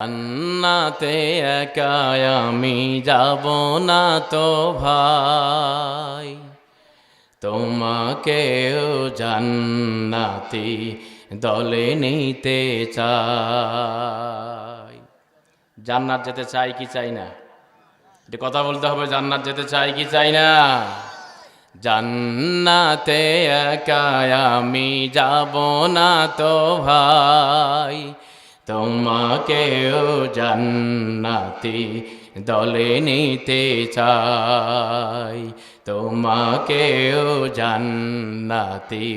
জান্নাতে একা আমি যাব না তো ভাই, তোমাকেও জান্নাতি দলে নিতে চাই। জান্নাত যেতে চাই কি চাই না? এটা কথা বলতে হবে, জান্নাত যেতে চাই কি চাই না? জান্নাতে একা আমি যাব না তো ভাই, তোমাকেও জান্নাতি দলে নিতে চাই, তোমাকেও জান্নাতি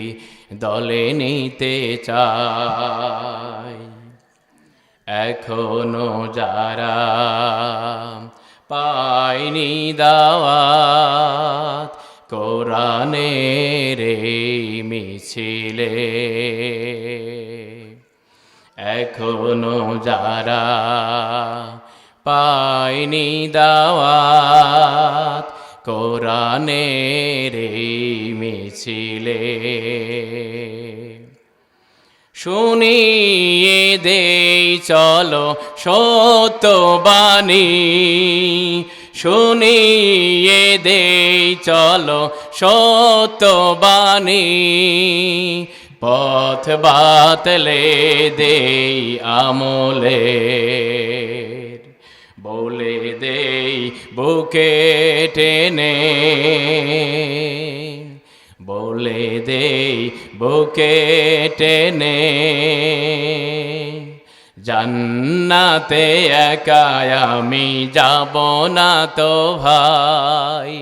দলে নিতে চাই। এখনো যারা পায়নি দাওয়াত কোরআনের এই মিছিলে, এখনো যারা পায়নি দাওয়াত কোরআনের এই মিছিলে, শুনিয়ে দেই চলো সত্য বাণী, শুনিয়ে দেই চলো সত্য বাণী, পথ বাতলে দেই আমলের, বলে দেই বুকে টেনে, বলে দেই বুকে টেনে, জান্নাতে একা আমি যাব না তো ভাই,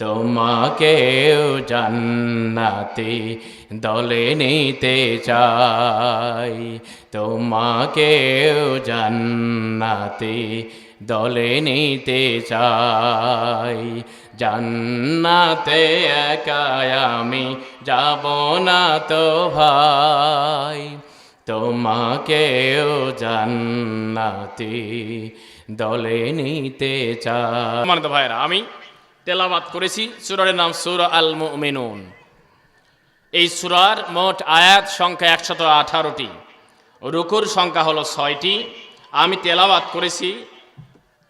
তোমাকেও জান্নাতি দলে নিতে চাই, তোমাকেও জান্নাতি দলে নিতে চাই। জান্নাতে একা আমি যাব না তো ভাই, তোমাকেও জান্নাতি দলে নিতে চাই। সম্মানিত ভাইরা, আমি তেলাওয়াত করেছি সূরার নাম সূরা আল মুমিনুন। এই সূরার মোট আয়াত সংখ্যা 118টি, রুকুর সংখ্যা হলো 6টি। আমি তেলাওয়াত করেছি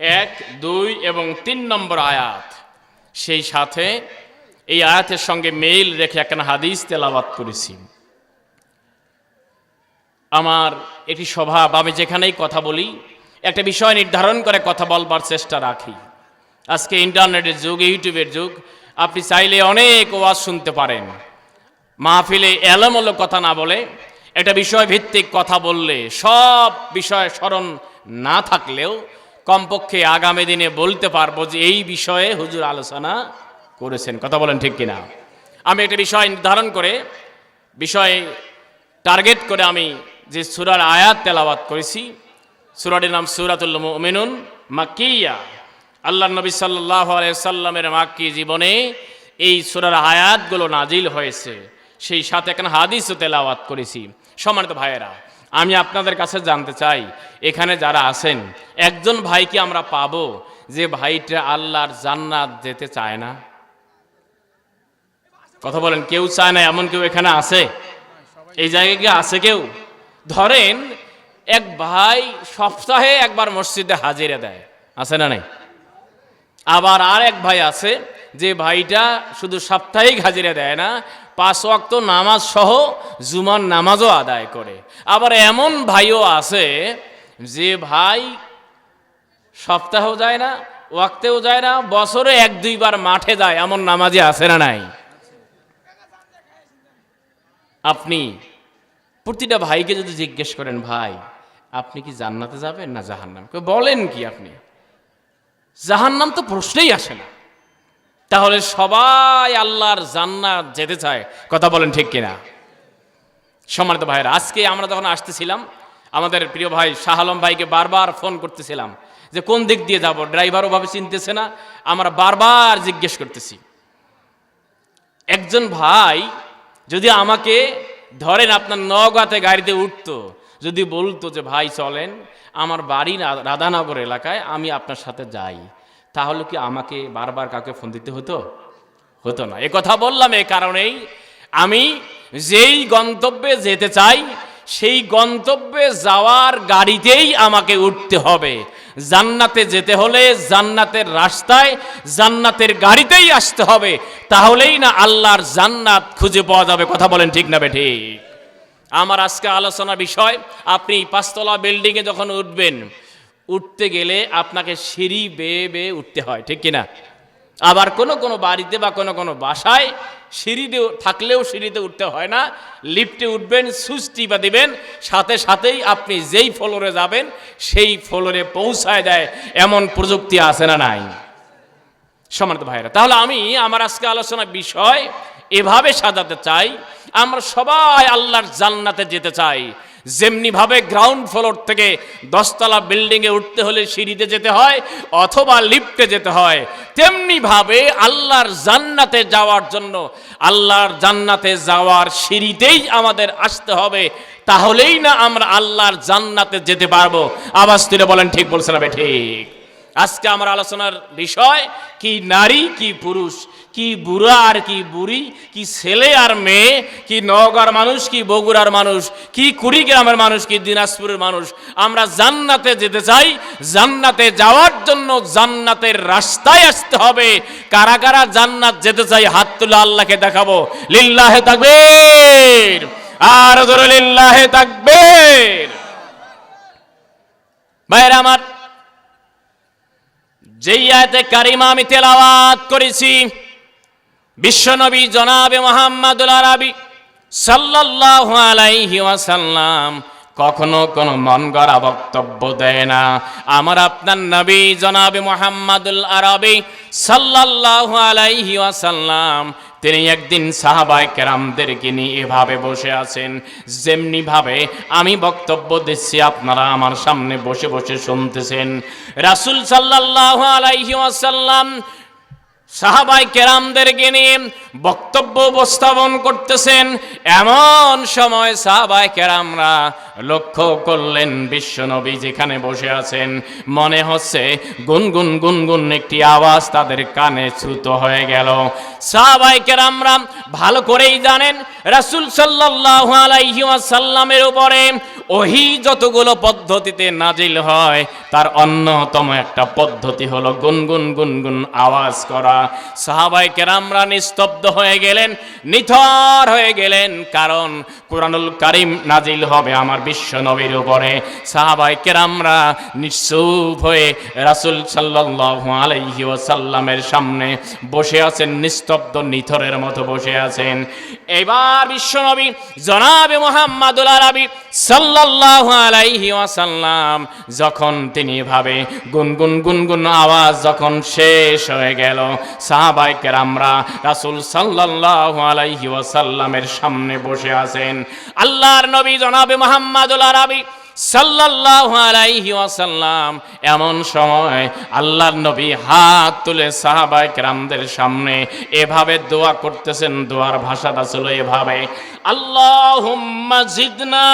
1, 2 এবং 3 নম্বর আয়াত। সেই সাথে এই আয়াতের সঙ্গে মেল রেখে একটা হাদিস তেলাওয়াত করেছি। আমার একটি স্বভাব, আমি যেখানেই কথা বলি একটা বিষয় নির্ধারণ করে কথা বলবার চেষ্টা রাখি। আজকে ইন্টারনেটের যুগ, ইউটিউবের যুগ, আপনি চাইলে অনেক ওয়াজ শুনতে পারেন। মাহফিলে এলোমেলো কথা না বলে একটা বিষয় ভিত্তিক কথা বললে, সব বিষয় স্মরণ না থাকলেও কমপক্ষে আগামী দিনে বলতে পারবো যে এই বিষয়ে হুজুর আলোচনা করেছেন। কথা বলেন ঠিক কিনা? আমি একটা বিষয় নির্ধারণ করে, বিষয় টার্গেট করে আমি যে সূরার আয়াত তেলাওয়াত করেছি, সূরাটির নাম সূরাতুল মুমিনুন মাক্কিয়া। আল্লাহর নবী সাল্লাল্লাহু আলাইহি সাল্লামের মাক্কি জীবনে এই সূরার আয়াতগুলো নাজিল হয়েছে। সেই সাথে এখানে হাদিসও তেলাওয়াত করেছি। সম্মানিত ভাইয়েরা, আমি আপনাদের কাছে জানতে চাই, এখানে যারা আছেন একজন ভাইকে আমরা পাবো যে ভাইটা আল্লাহর জান্নাত যেতে চায় না? কথা বলেন, কেউ চায় না এমন কেউ এখানে আছে? এই জায়গায় কি আছে কেউ? ধরেন এক ভাই সপ্তাহে একবার মসজিদে হাজিরা দেয়, আছে না নাই? আবার আর এক ভাই আছে যে ভাইটা শুধু সাপ্তাহিক হাজিরা দেয় না, 5 ওয়াক্ত নামাজ সহ জুমার নামাজও আদায় করে। আবার এমন ভাইও আছে যে ভাই সপ্তাহেও যায় না, ওয়াক্তেও যায় না, বছরে 1-2 বার মাঠে যায়, এমন নামাজি আছে না নাই? আপনি প্রতিটা ভাইকে যদি জিজ্ঞেস করেন, ভাই আপনি কি জান্নাতে যাবেন না জাহান্নাম, বলেন কি আপনি? জাহান্নাম তো প্রশ্নেই আসে না। তাহলে সবাই আল্লাহর জান্নাত যেতে চায়। কথা বলেন ঠিক কিনা? সম্মানিত ভাইরা, আজকে আমরা যখন আসতেছিলাম, আমাদের প্রিয় ভাই শাহ আলম ভাইকে বারবার ফোন করতেছিলাম যে কোন দিক দিয়ে যাব, ড্রাইভার ওভাবে চিনতেছে না, আমরা বারবার জিজ্ঞেস করতেছি। একজন ভাই যদি আমাকে ধরেন আপনার নওগাঁতে গাড়িতে উঠতো, যদি বলতো যে ভাই চলেন আমার বাড়ি রাধানগর এলাকায়, আমি আপনার সাথে যাই, তাহলে কি আমাকে বারবার কাউকে ফোন দিতে হতো? হতো না। এ কথা বললাম এই কারণেই, আমি যেই গন্তব্যে যেতে চাই সেই গন্তব্যে যাওয়ার গাড়িতেই আমাকে উঠতে হবে। জান্নাতে যেতে হলে জান্নাতের রাস্তায় জান্নাতের গাড়িতেই আসতে হবে, তাহলেই না আল্লাহর জান্নাত খুঁজে পাওয়া যাবে। কথা বলেন ঠিক না বেঠিক? আমার আজকে আলোচনার বিষয়, আপনি 5 তলা বিল্ডিংয়ে যখন উঠবেন, উঠতে গেলে আপনাকে সিঁড়ি বেয়ে বেয়ে উঠতে হয়, ঠিক কিনা? আবার কোনো কোনো বাড়িতে বা কোনো কোনো বাসায় সিঁড়িতে থাকলেও সিঁড়িতে উঠতে হয় না, লিফটে উঠবেন, সুইচ টিপা দিবেন, সাথে সাথেই আপনি যেই ফ্লোরে যাবেন সেই ফ্লোরে পৌঁছায় দেয়, এমন প্রযুক্তি আছে না নাই? সম্মানিত ভাইরা, তাহলে আমি আমার আজকে আলোচনার বিষয় এভাবে সাজাতে চাই, আমরা সবাই আল্লাহর জান্নাতে যেতে চাই। যেমনি ভাবে গ্রাউন্ড ফ্লোর থেকে 10 তলা বিল্ডিংয়ে উঠতে হলে সিঁড়িতে যেতে হয় অথবা লিফটে যেতে হয়, তেমনি ভাবে আল্লাহর জান্নাতে যাওয়ার জন্য আল্লাহর জান্নাতে যাওয়ার সিঁড়িতেই আমাদের আসতে হবে, তাহলেই না আমরা আল্লাহর জান্নাতে যেতে পারবো। আওয়াজ তুলে বলেন ঠিক বলছেন না ঠিক? আজকে আমার আলোচনার বিষয় কি নারী কি পুরুষ, কি বুড়া আর কি বুড়ি, কি ছেলে আর মেয়ে, কি নওগাঁর মানুষ কি বগুড়ার মানুষ, কি কুড়িগ্রামের মানুষ কি দিনাজপুরের মানুষ, আমরা জান্নাতে যেতে চাই। জান্নাতে যাওয়ার জন্য জান্নাতের রাস্তায় আসতে হবে। কারা কারা জান্নাত যেতে চাই হাত তুলে আল্লাহকে দেখাবো। লিল্লাহে তাকবীর, আর জোরে লিল্লাহে তাকবীর। ভাইরা আমার, যেই আয়াতে কারিমা আমি তেলাওয়াত করেছি, বিশ্বনবী জনাবে মুহাম্মদুল আরবি সাল্লাল্লাহু আলাইহি ওয়াসাল্লাম কখনো কোনো মন গড়া বক্তব্য দেয় না। আমার আপনার নবী জনাবে মুহাম্মদুল আরবি সাল্লাল্লাহু আলাইহি ওয়াসাল্লাম তিনি একদিন সাহাবায়ে কেরামদেরকে নিয়ে এভাবে বসে আছেন, যেমনি ভাবে আমি বক্তব্য দিচ্ছি আপনারা আমার সামনে বসে বসে শুনতেছেন। রাসূল সাল্লাল্লাহু আলাইহি ওয়াসাল্লাম সাহাবায়ে কেরামদেরকে নিয়ে বক্তব্য উপস্থাপন করতেছেন। এমন সময় সাহাবায়ে কেরামরা লক্ষ্য করলেন বিশ্বনবী যেখানে বসে আছেন, মনে হচ্ছে গুনগুন গুনগুন একটি আওয়াজ তাদের কানে শ্রুত হয়ে গেল। সাহাবায়ে কেরামরা ভালো করেই জানেন রাসূল সাল্লাল্লাহু আলাইহি ওয়াসাল্লামের উপরে ওহী যতগুলো পদ্ধতিতে নাজিল হয় তার অন্যতম একটা পদ্ধতি হলো গুনগুন গুনগুন আওয়াজ করা। সাহাবায়ে কেরামরা নিস্তব্ধ হয়ে গেলেন, নিথর হয়ে গেলেন, কারণ কুরআনুল কারীম নাজিল হবে আমার বিশ্ব নবীর উপরে। সাহাবায়ে কেরামরা নিশ্চুপ হয়ে রাসূল সাল্লাল্লাহু আলাইহি ওয়াসাল্লামের সামনে বসে আছেন, নিস্তব্ধ নিথরের মতো বসে আছেন। এবার বিশ্ব নবী জনাবে মুহাম্মদুল আরবি সাল্লাল্লাহু আলাইহি ওয়াসাল্লাম যখন তিনি ভাবে গুনগুন গুনগুন আওয়াজ যখন শেষ হয়ে গেল, সাহাবায়ে কেরামরা রাসূল সাল্লাল্লাহু আলাইহি ওয়াসাল্লামের সামনে বসে আছেন। আল্লাহর নবী জনাবে মুহাম্মদুল আরবি সাল্লাল্লাহু আলাইহি ওয়াসাল্লাম এমন সময় আল্লাহর নবী হাত তুলে সাহাবায়ে কেরামদের সামনে এভাবে দোয়া করতেছেন। দোয়ার ভাষাটা ছিল এভাবে, আল্লাহুম্মা জিদনা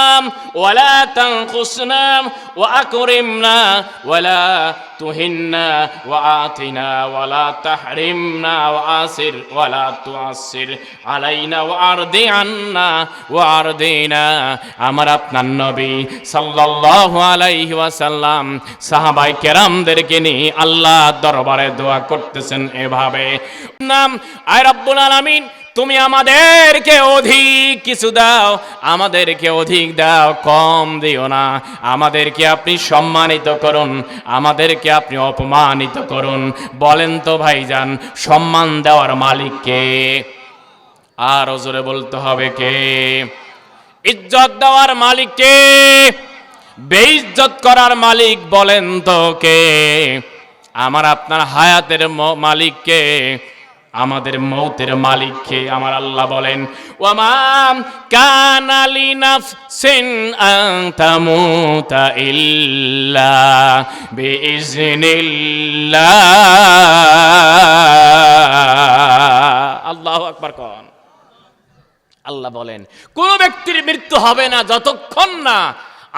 ওয়ালা তানকুসনা ওয়া আকরিমনা ওয়ালা তুহিন্না ওয়া আতিনা ওয়ালা তাহরিমনা ওয়া আসির ওয়ালা তুআসির আলাইনা ওয়া আরদি আন্না ওয়া আরদিনা। আমার আপনার নবী সাল্লাল্লাহু আলাইহি ওয়াসাল্লাম সাহাবায়ে কেরামদেরকে নিয়ে আল্লাহর দরবারে দোয়া করতেছেন এভাবে, নাম আয় রব্বুল আলামিন তুমি আমাদেরকে অধিক কিছু দাও, আমাদেরকে অধিক দাও, কম দিও না। আমাদেরকে আপনি সম্মানিত করুন, আমাদেরকে আপনি অপমানিত করুন। বলেন তো ভাইজান, সম্মান দেওয়ার মালিক কে? আর জোরে বলতে হবে কে? ইজ্জত দেওয়ার মালিক কে? বেইজ্জত করার মালিক বলেন তো কে? আমার আপনার হায়াতের মালিক কে? আমাদের মৌতের মালিক কে? আমার আল্লাহ বলেন, ওয়ামা কানা লিনাফসিন আন তামুতা ইল্লা বিইজনিল্লাহ। আল্লাহু আকবার কোন। আল্লাহ বলেন কোন ব্যক্তির মৃত্যু হবে না যতক্ষণ না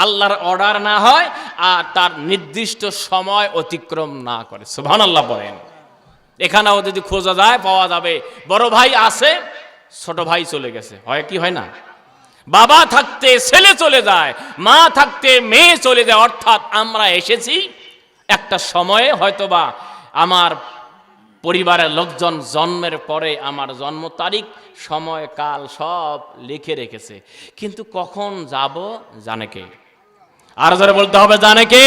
আল্লাহর অর্ডার না হয় আর তার নির্দিষ্ট সময় অতিক্রম না করে। সুবহানাল্লাহ বলেন। এখানেও যদি খোঁজা যায় পাওয়া যাবে, বড় ভাই আছে, ছোট ভাই চলে গেছে, হয় কি হয় না? বাবা থাকতে ছেলে চলে যায়, মা থাকতে মেয়ে চলে যায়। অর্থাৎ আমরা এসেছি একটা সময়ে, হয়তোবা আমার পরিবারের লোকজন জন্মের পরে আমার জন্ম তারিখ, সময়, কাল সব লিখে রেখেছে, কিন্তু কখন যাব জানে কে? আর যারা বলতে হবে জানে কে?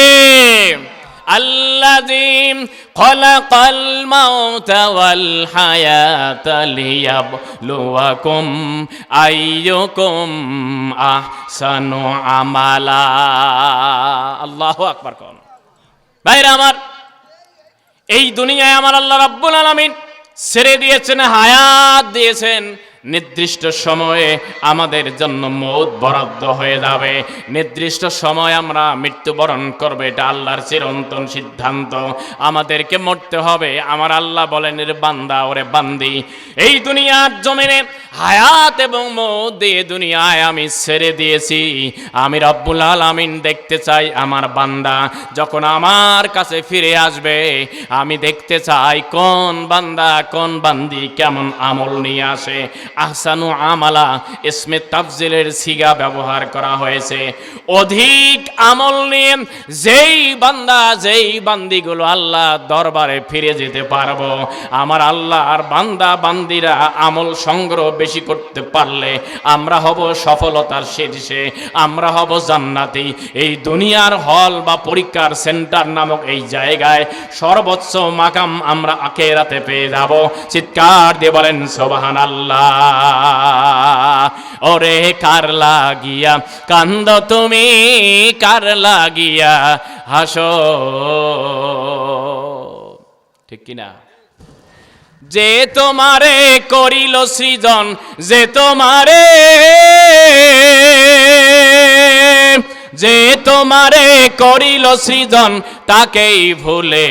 আল্লাযী খালাকাল মাউতা ওয়াল হায়াতা লিয়াবলুয়াকুম আইয়ুকুম আহসানু আমালা। আল্লাহু আকবার। কোন ভাইরা আমার, এই দুনিয়ায় আমার আল্লাহ রাব্বুল আলামিন ছেড়ে দিয়েছেন, হায়াত দিয়েছেন। নির্দিষ্ট সময়ে আমাদের জন্য মওত বরাদ্দ হয়ে যাবে, নির্দিষ্ট সময় আমরা মৃত্যুবরণ করব, এটা আল্লাহর চিরন্তন সিদ্ধান্ত। আমাদেরকে মরতে হবে। আমার আল্লাহ বলেন, এর বান্দা, ওরে বান্দি, এই দুনিয়ার জমিনে হায়াত এবং মওত দিয়ে দুনিয়ায় আমি ছেড়ে দিয়েছি। আমি রব্বুল আলামিন দেখতে চাই আমার বান্দা যখন আমার কাছে ফিরে আসবে, আমি দেখতে চাই কোন বান্দা কোন বান্দি কেমন আমল নিয়ে আসে। আহসানু আমালা ইসমে তাফজিলের সিগা ব্যবহার করা হয়েছে। অধিক আমল নিয়ে যেই বান্দা যেই বান্দিগুলো আল্লাহ দরবারে ফিরে যেতে পারবো, আমার আল্লাহর বান্দা বান্দিরা আমল সংগ্রহ বেশি করতে পারলে আমরা হব সফলতার শীর্ষে, আমরা হব জান্নাতি। এই দুনিয়ার হল বা পরীক্ষার সেন্টার নামক এই জায়গায় সর্বোচ্চ মাকাম আমরা আখিরাতে পেয়ে যাব। চিৎকার দিয়ে বলেন সুবহানাল্লাহ। ওরে কার লাগিয়া কান্দ তুমি, কার লাগিয়া হাসো, ঠিক কিনা? যে তোমারে করিল সৃজন, যে তোমারে, যে তোমারে করিল সৃজন, তাকেই ভুলে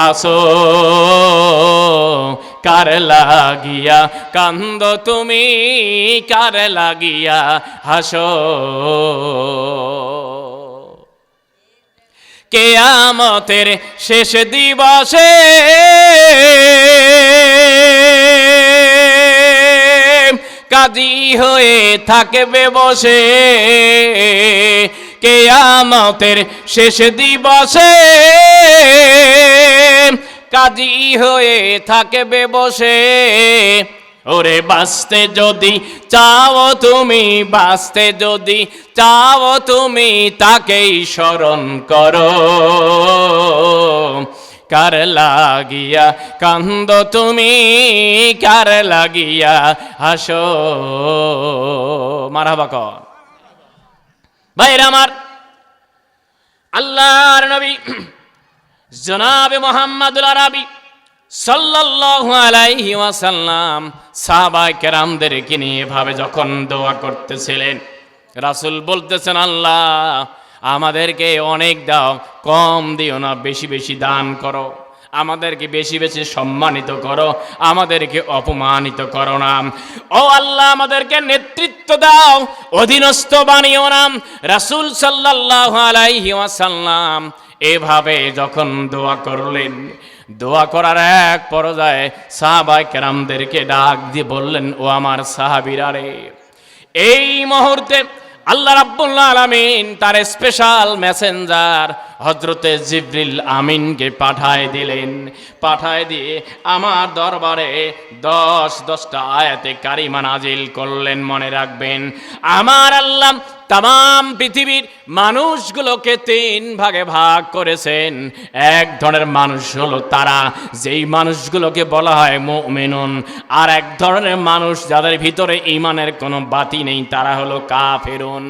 আসো, কার লাগিয়া কান্দ তুমি, কার লাগিয়া হাসো। কিয়ামতের শেষ দিবসে কাজী হয়ে থাকবে বসে, কিয়ামতের শেষ দিবসে কাজী হয়ে থাকবে বসে। ওরে বাঁচতে যদি চাও তুমি, বাঁচতে যদি চাও তুমি, তাকেই স্মরণ করো, কার লাগিয়া কান্দ তুমি, কার লাগিয়া হাসো। মারহাবা কর ভাইরা আমার। আল্লাহর নবী জনাবে মুহাম্মদুল আরবি সাল্লাল্লাহু আলাইহি ওয়াসাল্লাম সাহাবায়ে কেরামদেরকে নিয়ে এভাবে যখন দোয়া করতেছিলেন, রাসূল বলতেছেন, আল্লাহ আমাদেরকে অনেক দাও, কম দিও না, বেশি বেশি দান করো, আমাদেরকে বেশি বেশি সম্মানিত করো, আমাদেরকে অপমানিত করো না। ও আল্লাহ আমাদেরকে নেতৃত্ব দাও, অধীনস্থ বানিও না। রাসূল সাল্লাল্লাহু আলাইহি ওয়াসাল্লাম এভাবে যখন দোয়া করলেন, দোয়া করার এক পর্যায়ে সাহাবায়ে কেরামদেরকে ডাক দিয়ে বললেন, ও আমার সাহাবীরা রে, এই মুহূর্তে আল্লাহ রাব্বুল আলামিন তার স্পেশাল মেসেঞ্জার হযরতে জিবরিল আমিনকে পাঠায় দিলেন। পাঠায় দিয়ে আমার দরবারে 10টা আয়াতে কারিমা নাজিল করলেন। মনে রাখবেন, আমার আল্লাহ তাম পৃথিবীর মানুষগুলোকে 3 ভাগে ভাগ করেছেন। এক ধরনের মানুষ হলো তারা যেই মানুষগুলোকে বলা হয় মুমিনুন, আর এক ধরনের মানুষ যাদের ভিতরে ঈমানের কোনো বাতি নেই, তারা হলো কাফেরুন।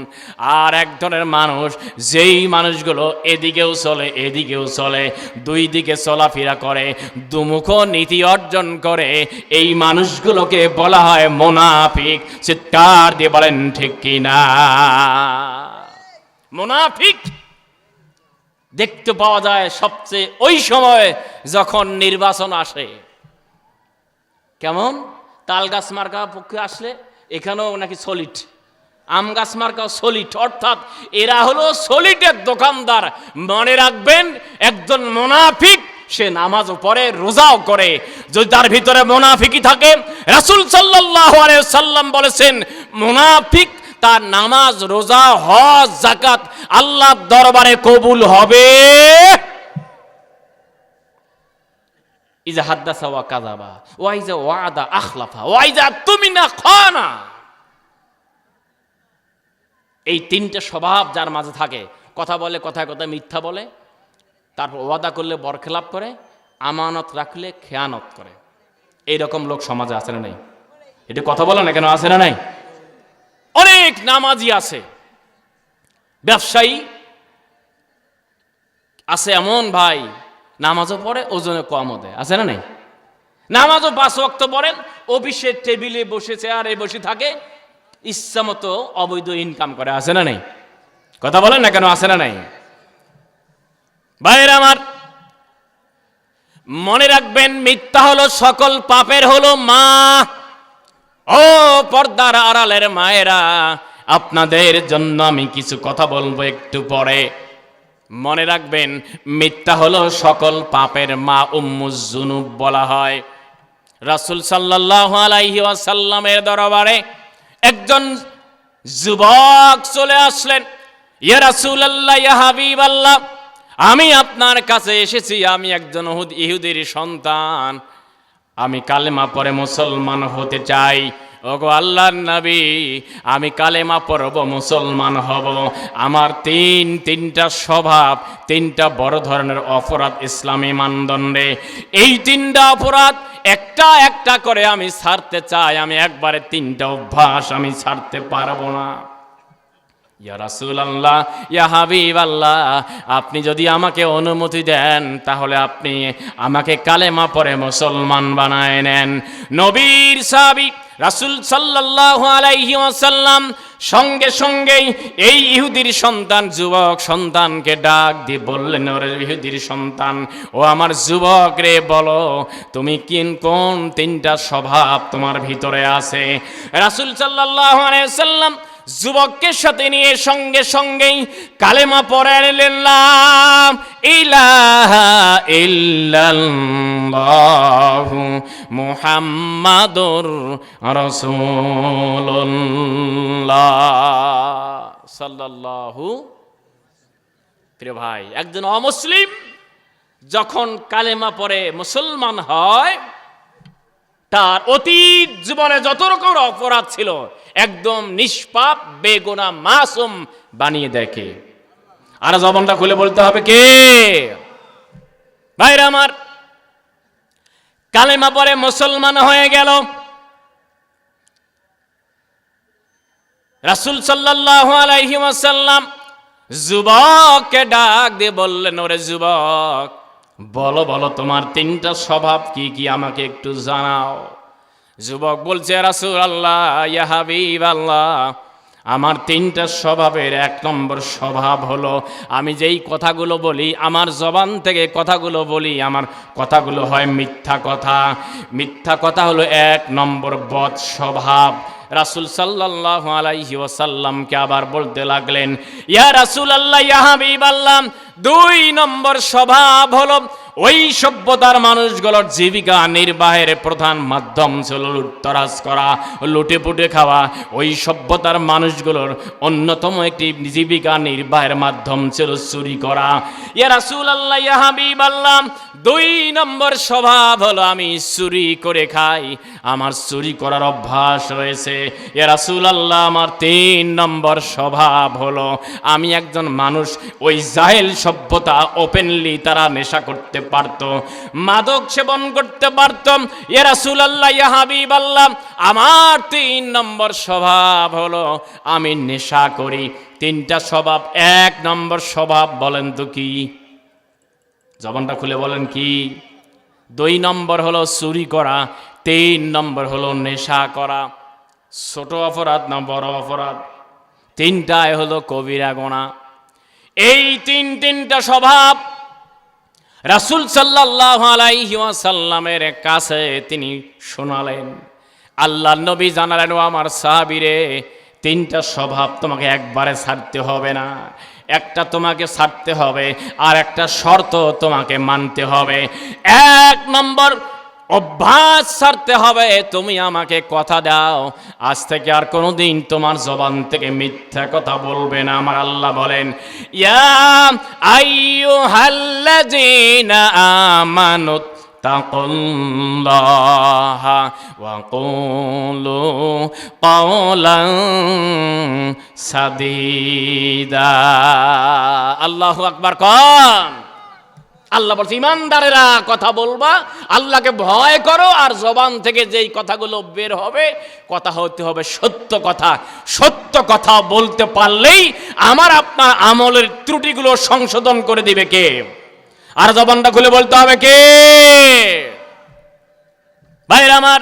আর এক ধরনের মানুষ যেই মানুষগুলো এদিকেও চলে এদিকেও চলে, দুই দিকে চলাফেরা করে, দুমুখ নীতি অর্জন করে, এই মানুষগুলোকে বলা হয় মুনাফিক। চিৎকার দিয়ে বলেন ঠিক কিনা? মুনাফিক দেখতে পাওয়া যায় সবচেয়ে ওই সময় যখন নির্বাচন আসে। কেমন? তাল গাছ মার্কা পক্ষে আসলে এখানেও নাকি সলিড, আম গাছ মার্কাও সলিড, অর্থাৎ এরা হলো সলিডের দোকানদার। মনে রাখবেন, একজন মুনাফিক সে নামাজও পড়ে, রোজাও করে, যদি তার ভিতরে মুনাফিকি থাকে, রাসূল সাল্লাল্লাহু আলাইহি ওয়াসাল্লাম বলেছেন মুনাফিক তার নামাজ, রোজা, হজ, যাকাত আল্লাহর দরবারে কবুল হবে। ইজা হাদ্দাসা ওয়া কাযাবা ওয়া ইজা ওয়াদা আখলাফা ওয়া ইজা তুমিনা খানা। এই তিনটে স্বভাব যার মাঝে থাকে, কথা বলে, কথায় কথায় মিথ্যা বলে, তারপর ওয়াদা করলে বরখেলাপ করে, আমানত রাখলে খেয়ানত করে, এইরকম লোক সমাজে আছে না নাই? এটা কথা বলে না কেন, আছে না নাই? অনেক নামাজি আছে, ব্যবসায়ী আছে, এমন ভাই নামাজও পড়ে, ওজনে কমও দেয়, আছে না নাই? নামাজও 5 ওয়াক্ত পড়েন, অফিসের টেবিলে বসে, চেয়ারে বসে থাকে, ইচ্ছা মতো অবৈধ ইনকাম করে, আছে না নাই? কথা বলেন না কেন, আছে না নাই? ভাইয়েরা আমার, মনে রাখবেন, মিথ্যা হলো সকল পাপের হলো মা। ও পর্দার আড়ালের মায়েরা, আপনাদের জন্য আমি কিছু কথা বলবো একটু পরে। মনে রাখবেন, মিথ্যা হলো সকল পাপের মা, উম্মুজ জুনুব বলা হয়। রাসূল সাল্লাল্লাহু আলাইহি ওয়াসাল্লামের দরবারে একজন যুবক চলে আসলেন। ইয়া রাসূলুল্লাহ, ইয়া হাবিবাল্লাহ, আমি আপনার কাছে এসেছি, আমি একজন ইহুদির সন্তান, আমি কালেমা পড়ে মুসলমান হতে চাই। ওগো আল্লাহর নবী, আমি কালেমা পড়ব, মুসলমান হব। আমার তিনটা স্বভাব, 3টা বড় ধরনের অপরাধ ইসলামী মানদণ্ডে। এই 3টা অপরাধ একটা একটা করে আমি ছাড়তে চাই। আমি একবারে 3টা অভ্যাস আমি ছাড়তে পারবো না। ইয়া রাসূলুল্লাহ, ইয়া হাবিবাল্লাহ, আপনি যদি আমাকে অনুমতি দেন, তাহলে আপনি আমাকে কালেমা পড়ে মুসলমান বানায় নেন। নবীর সাহাবী রাসূল সাল্লাল্লাহু আলাইহি ওয়াসাল্লাম সঙ্গে সঙ্গেই এই ইহুদির সন্তান, যুবক সন্তানকে ডাক দিয়ে বললেন, ওরে ইহুদির সন্তান, ও আমার যুবক রে, বলো তুমি কোন 3টা স্বভাব তোমার ভিতরে আছে? রাসূল সাল্লাল্লাহু আলাইহি ওয়াসাল্লাম যুবককে সাথে নিয়ে সঙ্গে সঙ্গেই কালেমা পড়ে নিলেন, লা ইলাহা ইল্লাল্লাহু মুহাম্মাদুর রাসূলুল্লাহ সাল্লাল্লাহু। প্রিয় ভাই, একজন অমুসলিম যখন কালেমা পড়ে মুসলমান হয়, তার অতীত জীবনে যত রকম অপরাধ ছিল একদম নিষ্পাপ, বেগুনাহ, মাসুম বানিয়ে দেখে। আর জবানটা খুলে বলতে হবে, কে? ভাইরা আমার, কালেমা পড়ে মুসলমান হয়ে গেল। রাসূল সাল্লাল্লাহু আলাইহি ওয়াসাল্লাম যুবককে ডাক দিয়ে বললেন, ওরে যুবক, বলো বলো তোমার 3টা স্বভাব কি কি, আমাকে একটু জানাও। যুবক বলছে, রাসূলুল্লাহ, ইয়া হাবিবাল্লাহ, আমার 3টা স্বভাবের 1 নম্বর স্বভাব হলো, আমি যেই কথাগুলো বলি, আমার জবান থেকে কথাগুলো বলি, আমার কথাগুলো হয় মিথ্যা কথা। মিথ্যা কথা হলো 1 নম্বর বদ স্বভাব। রাসূল সাল্লাল্লাহু আলাইহি ওয়াসাল্লামকে আবার বলতে লাগলেন, ইয়া রাসূলুল্লাহ, ইয়া হাবিবাল্লাহ, 2 নম্বর স্বভাব হলো, ওই সভ্যতার মানুষগুলোর জীবিকা নির্বাহের প্রধান মাধ্যম ছিল লুটতরাজ করা, লুটে পুটে খাওয়া। ওই সভ্যতার মানুষগুলোর অন্যতম একটি জীবিকা নির্বাহের মাধ্যম ছিল চুরি করা। ইয়া রাসূলুল্লাহ, ইয়া হাবিবাল্লাহ, 2 নম্বর স্বভাব হলো, আমি চুরি করে খাই, আমার চুরি করার অভ্যাস রয়েছে। ইয়া রাসূলুল্লাহ, আমার 3 নম্বর স্বভাব হলো, আমি একজন মানুষ, ওই জাহেল সভ্যতা ওপেনলি তারা নেশা করতে পারত, মাদক সেবন করতে পারত। ইয়া রাসূলুল্লাহ, ইয়া হাবিবাল্লাহ, আমার 3 নম্বর স্বভাব হলো, আমি নেশা করি। 3টা স্বভাব। 1 নম্বর স্বভাব বলেন তো কি? জবানটা খুলে বলেন কি? 2 নম্বর হলো চুরি করা, 3 নম্বর হলো নেশা করা। ছোট অপরাধ না বড় অপরাধ? 3টাই হলো কবিরা গুনাহ। এই 3টা স্বভাব রাসূল সাল্লাল্লাহু আলাইহি ওয়াসাল্লামের কাছে তিনি শোনালেন। আল্লাহর নবী জানালেন, ও আমার সাহাবীরে, 3টা স্বভাব তোমাকে একবারে ছাড়তে হবে না, একটা তোমাকে ছাড়তে হবে, আর একটা শর্ত তোমাকে মানতে হবে। 1 নম্বর অভ্যাস ছাড়তে হবে। তুমি আমাকে কথা দাও, আজ থেকে আর কোনোদিন তোমার জবান থেকে মিথ্যা কথা বলবে না। আমার আল্লাহ বলেন, ইয়া আইয়ুহাল্লাযীনা আমানুত তাকুল্লাহা ওয়া কুলু কাওলান সাদীদা। আল্লাহু আকবার কন। আল্লাহ বলছে, ইমানদারেরা কথা বলবা, আল্লাহকে ভয় করো, আর জবান থেকে যেই কথাগুলো বের হবে কথা হতে হবে সত্য কথা। সত্য কথা বলতে পারলেই আমার আপনার আমলের ত্রুটিগুলো সংশোধন করে দিবে কে? আর জবানটা খুলে বলতে হবে কে? ভাইরা আমার,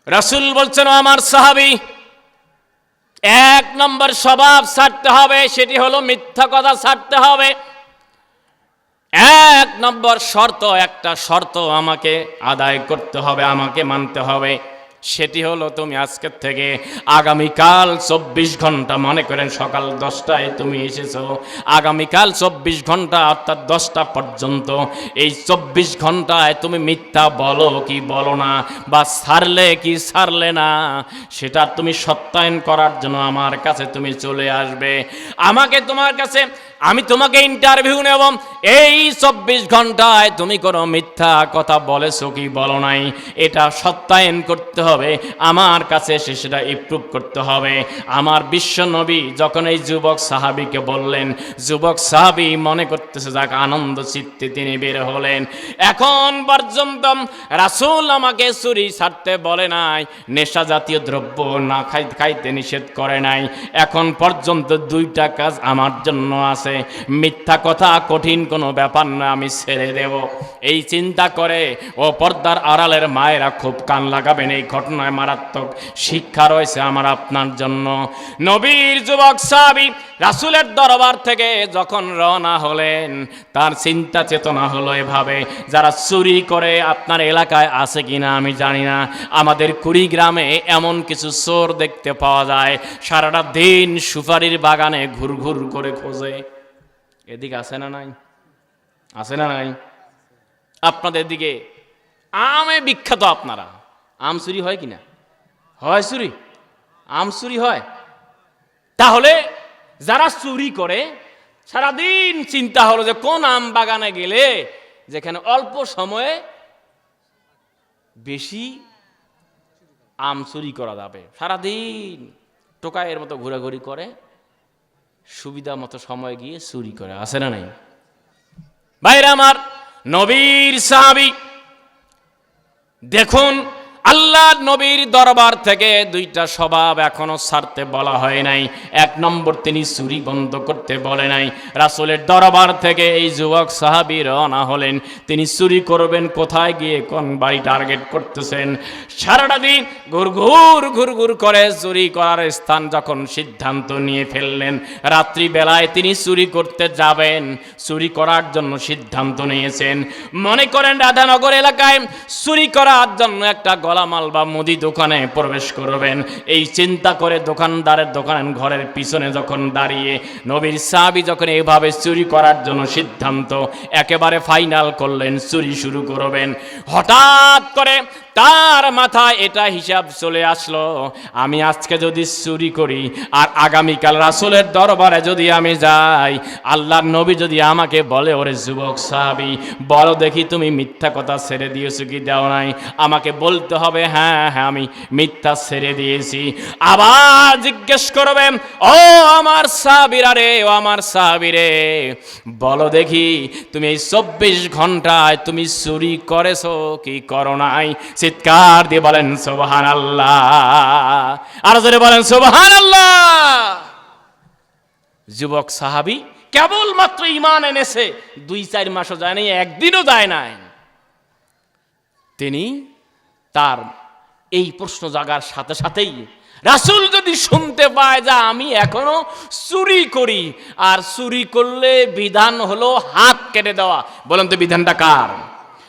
রাসূল বলছেন, আমার সাহাবী, এক নম্বর স্বভাব ছাড়তে হবে, সেটি হলো মিথ্যা কথা ছাড়তে হবে। এক নম্বর শর্ত, একটা শর্ত আমাকে আদায় করতে হবে, আমাকে মানতে হবে। সেটি হলো, তুমি আজকের থেকে আগামীকাল 24 ঘন্টা, মনে করেন সকাল 10টায় তুমি এসেছো, আগামীকাল 24 ঘন্টা অর্থাৎ 10টা পর্যন্ত, এই 24 ঘন্টায় তুমি মিথ্যা বলো কি বলো না, বা ছাড়লে কি ছাড়লে না, সেটা তুমি সত্যায়ন করার জন্য আমার কাছে তুমি চলে আসবে। আমাকে তোমার কাছে, আমি তোমাকে ইন্টারভিউ নেব, এই 24 ঘন্টায় তুমি কোনো মিথ্যা কথা বলেছো কি বলো নাই, এটা সত্যায়ন করতে হবে, আমার কাছে এসে সেটা ইমপ্রুভ করতে হবে। আমার বিশ্ব নবী যখন এই যুবক সাহাবীকে বললেন, যুবক সাহাবী মনে করতেছে যাক আনন্দ চিত্তে তিনি বের হলেন। এখন পর্যন্ত রাসূল আমাকে চুরি ছাড়তে বলে নাই, নেশা জাতীয় দ্রব্য না খাইতে নিষেধ করে নাই, এখন পর্যন্ত 2টা কাজ আমার জন্য আছে। মিথ্যা কথা কঠিন কোনো ব্যাপার না, আমি ছেড়ে দেব। এই চিন্তা করে ও পর্দার আড়ালের মায়েরা খুব কান লাগাবেন, এই ঘটনায় মারাত্মক শিক্ষা রয়েছে আমার আপনার জন্য। নবীর যুবক সাহাবী রাসূলের দরবার থেকে যখন রওনা হলেন, তার চিন্তা চেতনা হলো এভাবে, যারা চুরি করে আপনার এলাকায় আছে কিনা আমি জানি না, আমাদের কুড়িগ্রামে এমন কিছু চোর দেখতে পাওয়া যায়, সারাটা দিন সুপারির বাগানে ঘুরঘুর করে খোঁজে। এদিকে আছে না নাই? আছে না নাই? আপনাদের দিকে আমে বিখ্যাত, আপনারা আম চুরি হয় কিনা? হয় চুরি, আম চুরি হয়। তাহলে যারা চুরি করে সারাদিন চিন্তা হলো যে কোন আম বাগানে গেলে যেখানে অল্প সময়ে বেশি আম চুরি করা যাবে, সারাদিন টোকাইয়ের মতো ঘোরাঘুরি করে, সুবিধা মতো সময় গিয়ে চুরি করে। আছে না নাই? ভাইরা আমার, নবীর সাহাবী দেখুন, আল্লাহ নবীর দরবার থেকে 2টা স্বভাব এখনো ছাড়তে বলা হয় নাই। 1 নম্বর, তিনি চুরি বন্ধ করতে বলে নাই। রাসূলের দরবার থেকে এই যুবক সাহাবী রওনা হলেন, তিনি চুরি করবেন কোথায় গিয়ে, কোন বাড়ি টার্গেট করতেছেন। সারাটা দিন ঘুরঘুর করে চুরি করার স্থান যখন সিদ্ধান্ত নিয়ে ফেললেন, রাত্রিবেলায় তিনি চুরি করতে যাবেন, চুরি করার জন্য সিদ্ধান্ত নিয়েছেন। মনে করেন রাধানগর এলাকায় চুরি করার জন্য একটা গলামাল বা মুদি দোকানে প্রবেশ করবেন, এই চিন্তা করে দোকানদারের দোকানের ঘরের পিছনে যখন দাঁড়িয়ে নবীর সাহাবী যখন এইভাবে চুরি করার জন্য সিদ্ধান্ত একেবারে ফাইনাল করলেন, চুরি শুরু করবেন, হঠাৎ করে তার মাথায় এটা হিসাব চলে আসলো, আমি আজকে যদি চুরি করি আর আগামীকাল রাসূলের দরবারে যদি আমি যাই, আল্লাহর নবী যদি আমাকে বলে, ওরে যুবক সাহাবী, বলো দেখি তুমি মিথ্যা কথা ছেড়ে দিয়েছো কি দাও নাই, আমাকে বলতে হবে হ্যাঁ হ্যাঁ আমি মিথ্যা ছেড়ে দিয়েছি। আবার জিজ্ঞেস করবে, ও আমার সাহাবীরা রে, ও আমার সাহাবী রে, বলো দেখি তুমি এই 24 ঘন্টায় তুমি চুরি করেছো কি করো নাই? চিৎকার দিয়ে বলেন সুবহানাল্লাহ, আর জোরে বলেন সুবহানাল্লাহ। যুবক সাহাবী কেবলমাত্র ঈমান এনেছে, 2-4 মাসও যায় নাই, একদিনও যায় নাই, তিনি তার এই প্রশ্ন জাগার সাথে সাথেই রাসূল যদি শুনতে পায় যে আমি এখনো চুরি করি, আর চুরি করলে বিধান হলো হাত কেটে দেওয়া, বলেন তো বিধানটা কার?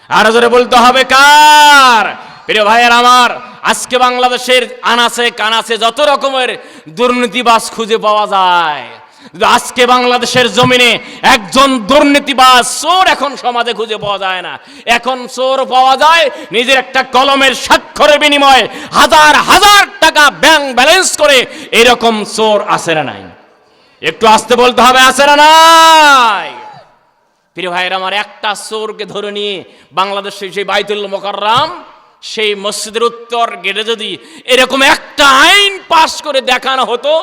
আর জোরে বলতে হবে কার? প্রিয় ভাইয়ের আমার, আজকে বাংলাদেশের আনাচে কানাচে যত রকমের দুর্নীতিবাজ খুঁজে পাওয়া যায়, আজকে বাংলাদেশের জমিনে একজন দুর্নীতিবাজ চোর এখন সমাজে খুঁজে পাওয়া যায় না। এখন চোর পাওয়া যায় নিজের একটা কলমের স্বাক্ষরের বিনিময়ে হাজার হাজার টাকা ব্যাংক ব্যালেন্স করে। এরকম চোর আছে না নাই? একটু আস্তে বলতে হবে, আছে না নাই? প্রিয় ভাইয়ের আমার, একটা চোরকে ধরে নিয়ে বাংলাদেশের সেই বাইতুল মোকাররম সেই মসজিদের উত্তর গেটে যদি এরকম একটা আইন পাশ করে দেখানো হতো,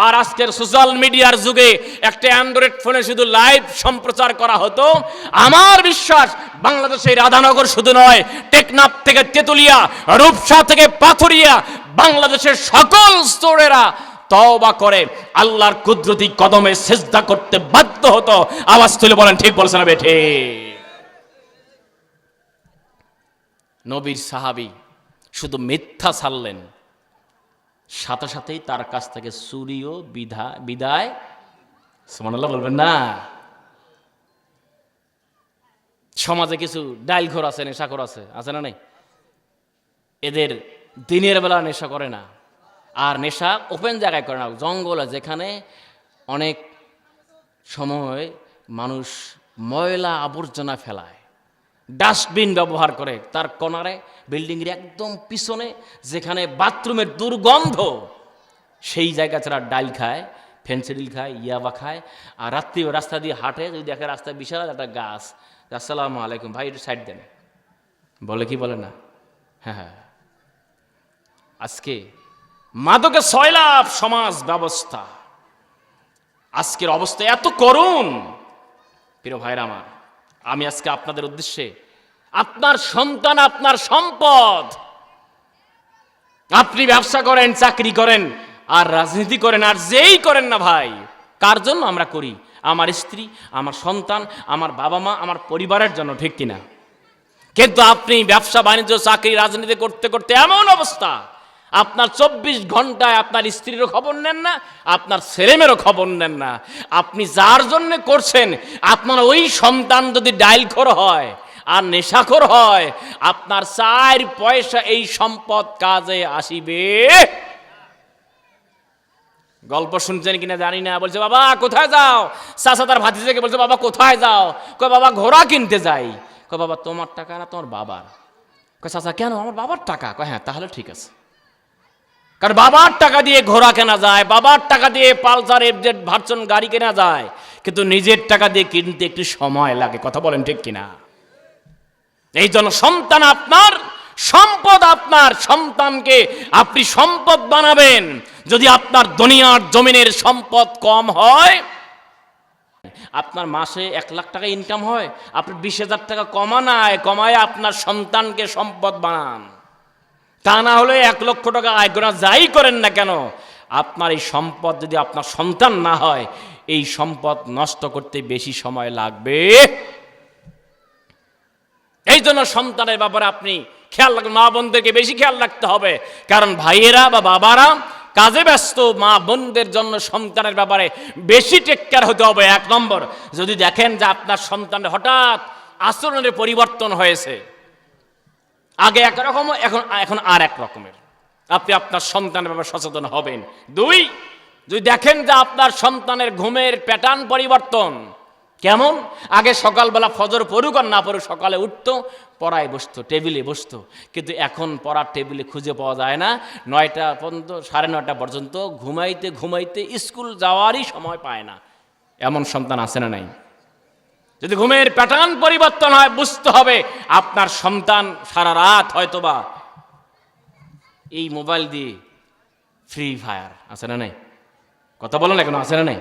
আর আজকের সোশ্যাল মিডিয়ার যুগে একটা অ্যান্ড্রয়েড ফোনে শুধু লাইভ সম্প্রচার করা হতো, আমার বিশ্বাস বাংলাদেশের রাধানগর শুধু নয়, টেকনাফ থেকে তেতুলিয়া, রূপসা থেকে পাথরিয়া, বাংলাদেশের সকল চোরেরা তওবা করে আল্লাহর কুদরতি কদমে সিজদা করতে বাধ্য হতো। আওয়াজ তুলে বলেন, ঠিক বলছেন না বেঠে? নবীর সাহাবী শুধু মিথ্যা ছাড়লেন, সাথে সাথেই তার কাছ থেকে চুরিও বিদায়। সুবহানাল্লাহ বলবেন না? সমাজে কিছু ডাইলখোর আছে, নেশাখোর আছে না নাই? এদের দিনের বেলা নেশা করে না, আর নেশা ওপেন জায়গায় করে না, জঙ্গলে যেখানে অনেক সময় মানুষ ময়লা আবর্জনা ফেলায়, ডাস্টবিন ব্যবহার করে তার কর্নারে, বিল্ডিংয়ের একদম পিছনে যেখানে বাথরুমের দুর্গন্ধ, সেই জায়গা ছাড়া ডাইল খায়, ফেন্সিডিল খায়, ইয়াবা খায়। আর রাত্রি রাস্তা দিয়ে হাঁটে, যদি দেখে রাস্তায় বিশাল একটা গাছ, আসসালামু আলাইকুম ভাই, একটু সাইড দেন, বলে কি বলে না? হ্যাঁ, আজকে মাদকে সয়লাভ সমাজ ব্যবস্থা, আজকের অবস্থা এত করুণ। প্রিয় ভাইরা আমার, আমি আজকে আপনাদের উদ্দেশ্যে, আপনার সন্তান আপনার সম্পদ, আপনি ব্যবসা করেন, চাকরি করেন, আর রাজনীতি করেন, আর যেই করেন না ভাই, কার জন্য আমরা করি? আমার স্ত্রী, আমার সন্তান, আমার বাবা মা, আমার পরিবারের জন্য, ঠিক কিনা? কিন্তু আপনি ব্যবসা বাণিজ্য চাকরি রাজনীতি করতে করতে এমন অবস্থা, আপনার 24 ঘন্টায় আপনার স্ত্রীরও খবর নেন না, আপনার ছেলেমেয়েরও খবর নেন না। আপনি যার জন্য করছেন, আপনার ওই সন্তান যদি ডাইলখোর হয় আর নেশাখোর হয়, আপনার 4 পয়সা এই সম্পদ কাজে আসিবে? গল্প শুনছেন কিনা জানি না। বলছে, বাবা কোথায় যাও? চাচা তার ভাতিজাকে বলছে, বাবা কোথায় যাও? কয়, বাবা ঘোড়া কিনতে যাই। কয়, বাবা তোমার টাকা না তোমার বাবার? কয়, চাচা কেন? আমার বাবার টাকা। কয়, হ্যাঁ তাহলে ঠিক আছে। কারণ বাবার টাকা দিয়ে ঘোড়া কেনা যায়, বাবার টাকা দিয়ে পালসার এফজেড ভার্সন গাড়ি কেনা যায়, কিন্তু নিজের টাকা দিয়ে কিনতে একটু সময় লাগে। কথা বলেন ঠিক কিনা? এই জন্য সন্তান আপনার সম্পদ, আপনার সন্তানকে আপনি সম্পদ বানাবেন। যদি আপনার দুনিয়ার জমিনের সম্পদ কম হয়, আপনার মাসে 1 লাখ টাকা ইনকাম হয়, আপনি 20,000 টাকা কমায় আপনার সন্তানকে সম্পদ বানান। তা না হলে 1 লক্ষ টাকা আয় করা যাই করেন না কেন, আপনার এই সম্পদ যদি আপনার সন্তান না হয়, এই সম্পদ নষ্ট করতে বেশি সময় লাগবে। এই জন্য সন্তানের ব্যাপারে আপনি খেয়াল রাখবেন, মা বোনদেরকে বেশি খেয়াল রাখতে হবে। কারণ ভাইয়েরা বা বাবারা কাজে ব্যস্ত, মা বোনদের জন্য সন্তানের ব্যাপারে বেশি টেক কেয়ার হতে হবে। 1 নম্বর, যদি দেখেন যে আপনার সন্তানের হঠাৎ আচরণের পরিবর্তন হয়েছে, আগে একরকম এখন আর এক রকমের, আপনি আপনার সন্তানের ব্যাপারে সচেতন হবেন। 2, যদি দেখেন যে আপনার সন্তানের ঘুমের প্যাটার্ন পরিবর্তন, কেমন? আগে সকালবেলা ফজর পড়ুক আর না পড়ুক, সকালে উঠতো, পড়ায় বসতো, টেবিলে বসতো, কিন্তু এখন পড়ার টেবিলে খুঁজে পাওয়া যায় না। 9টা পর্যন্ত, 9:30 পর্যন্ত ঘুমাইতে স্কুল যাওয়ারই সময় পায় না। এমন সন্তান আছে না নাই? যদি ঘুমের প্যাটার্ন পরিবর্তন হয়, বুঝতে হবে আপনার সন্তান সারা রাত হয়তোবা এই মোবাইল দিয়ে ফ্রি ফায়ার, আছে না নাই? কথা বলো না, এখন আছে না নাই?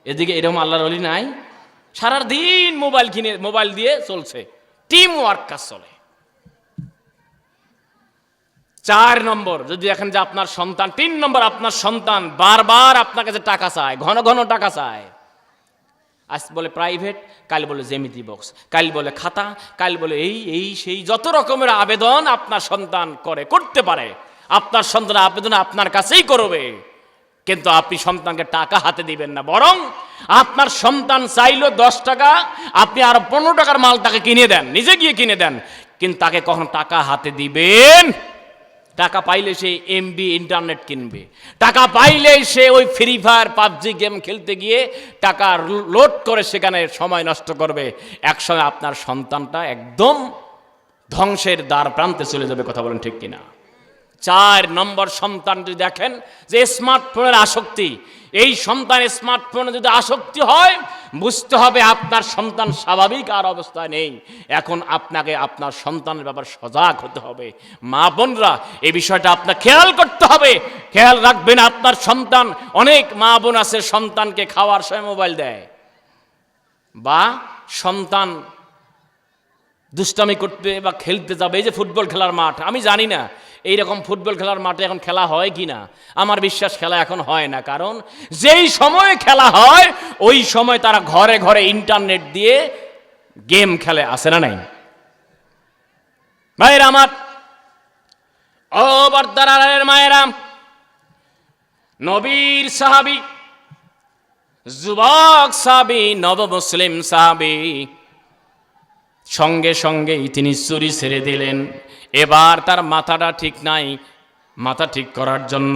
এদিকে এরকম আল্লাহর ওলি নাই? সারা দিন মোবাইল দিয়ে চলছে, টিম ওয়ার্ক কাজ চলে। 4 নম্বর, যদি দেখেন যে আপনার সন্তান, 3 নম্বর, আপনার সন্তান বারবার আপনার কাছে টাকা চায়, ঘন ঘন টাকা চায়। আজ বলে প্রাইভেট, কাল বলে জ্যামিতি বক্স, কাল বলে খাতা, কাল বলে এই সেই, যত রকমের আবেদন আপনার সন্তান করতে পারে। আপনার সন্তান আবেদন আপনার কাছেই করবে, কিন্তু আপনি সন্তানকে টাকা হাতে দিবেন না। বরং আপনার সন্তান চাইলো 10 টাকা, আপনি আর 15 টাকার মাল তাকে কিনে দেন, নিজে গিয়ে কিনে দেন, কিন্তু তাকে কখন টাকা হাতে দিবেন টাকা পাইলে সে এমবি ইন্টারনেট কিনবে, টাকা পাইলে সে ওই ফ্রি ফায়ার পাবজি গেম খেলতে গিয়ে টাকা লোড করে সেখানে সময় নষ্ট করবে। একসময় আপনার সন্তানটা একদম ধ্বংসের দ্বার প্রান্তে চলে যাবে। কথা বলেন ঠিক কিনা? 4 নম্বর সন্তান যদি দেখেন যে স্মার্টফোনের আসক্তি, এই সন্তান স্মার্টফোনে যদি আসক্তি হয়, বুঝতে হবে আপনার সন্তান স্বাভাবিক আর অবস্থায় নেই। এখন আপনাকে আপনার সন্তানের ব্যাপারে সজাগ হতে হবে। মা বোনরা এই বিষয়টা আপনার খেয়াল করতে হবে। খেয়াল রাখবেন আপনার সন্তান, অনেক মা বোন আছে সন্তানকে খাওয়ার সময় মোবাইল দেয়, বা সন্তান দুষ্টামি করতে বা খেলতে যাবে। এই যে ফুটবল খেলার মাঠ, আমি জানি না এইরকম ফুটবল খেলার মাঠে এখন খেলা হয় কি না। আমার বিশ্বাস খেলা এখন হয় না, কারণ যেই সময় খেলা হয় ওই সময় তারা ঘরে ঘরে ইন্টারনেট দিয়ে গেম খেলে, আসে না নাই? ভাইরা আমার, ও বর্দারের মায়েরা, নবীর সাহাবী, যুবক সাহাবী, নব মুসলিম সাহাবী, সঙ্গে সঙ্গেই তিনি চুরি ছেড়ে দিলেন। এবার তার মাথাটা ঠিক নাই। মাথা ঠিক করার জন্য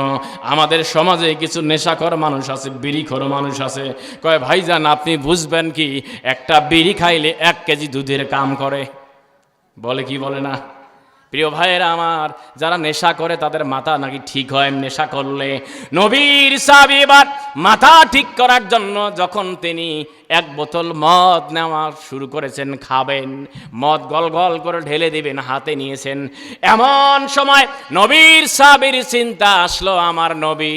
আমাদের সমাজে কিছু নেশাখোর মানুষ আছে, বিড়িখোর মানুষ আছে। কয় ভাইজান আপনি বুঝবেন কি, একটা বিড়ি খাইলে 1 কেজি দুধের কাম করে। বলে কি বলে না? প্রিয় ভাইয়েরা আমার, যারা নেশা করে তাদের মাথা নাকি ঠিক হয় নেশা করলে। নবীর সাহাবী এবার মাথা ঠিক করার জন্য যখন তিনি 1 বোতল মদ নেওয়া শুরু করেছেন, খাবেন, মদ গল গল করে ঢেলে দিবেন, হাতে নিয়েছেন। এমন সময় নবীর সাহাবীর চিন্তা আসলো, আমার নবী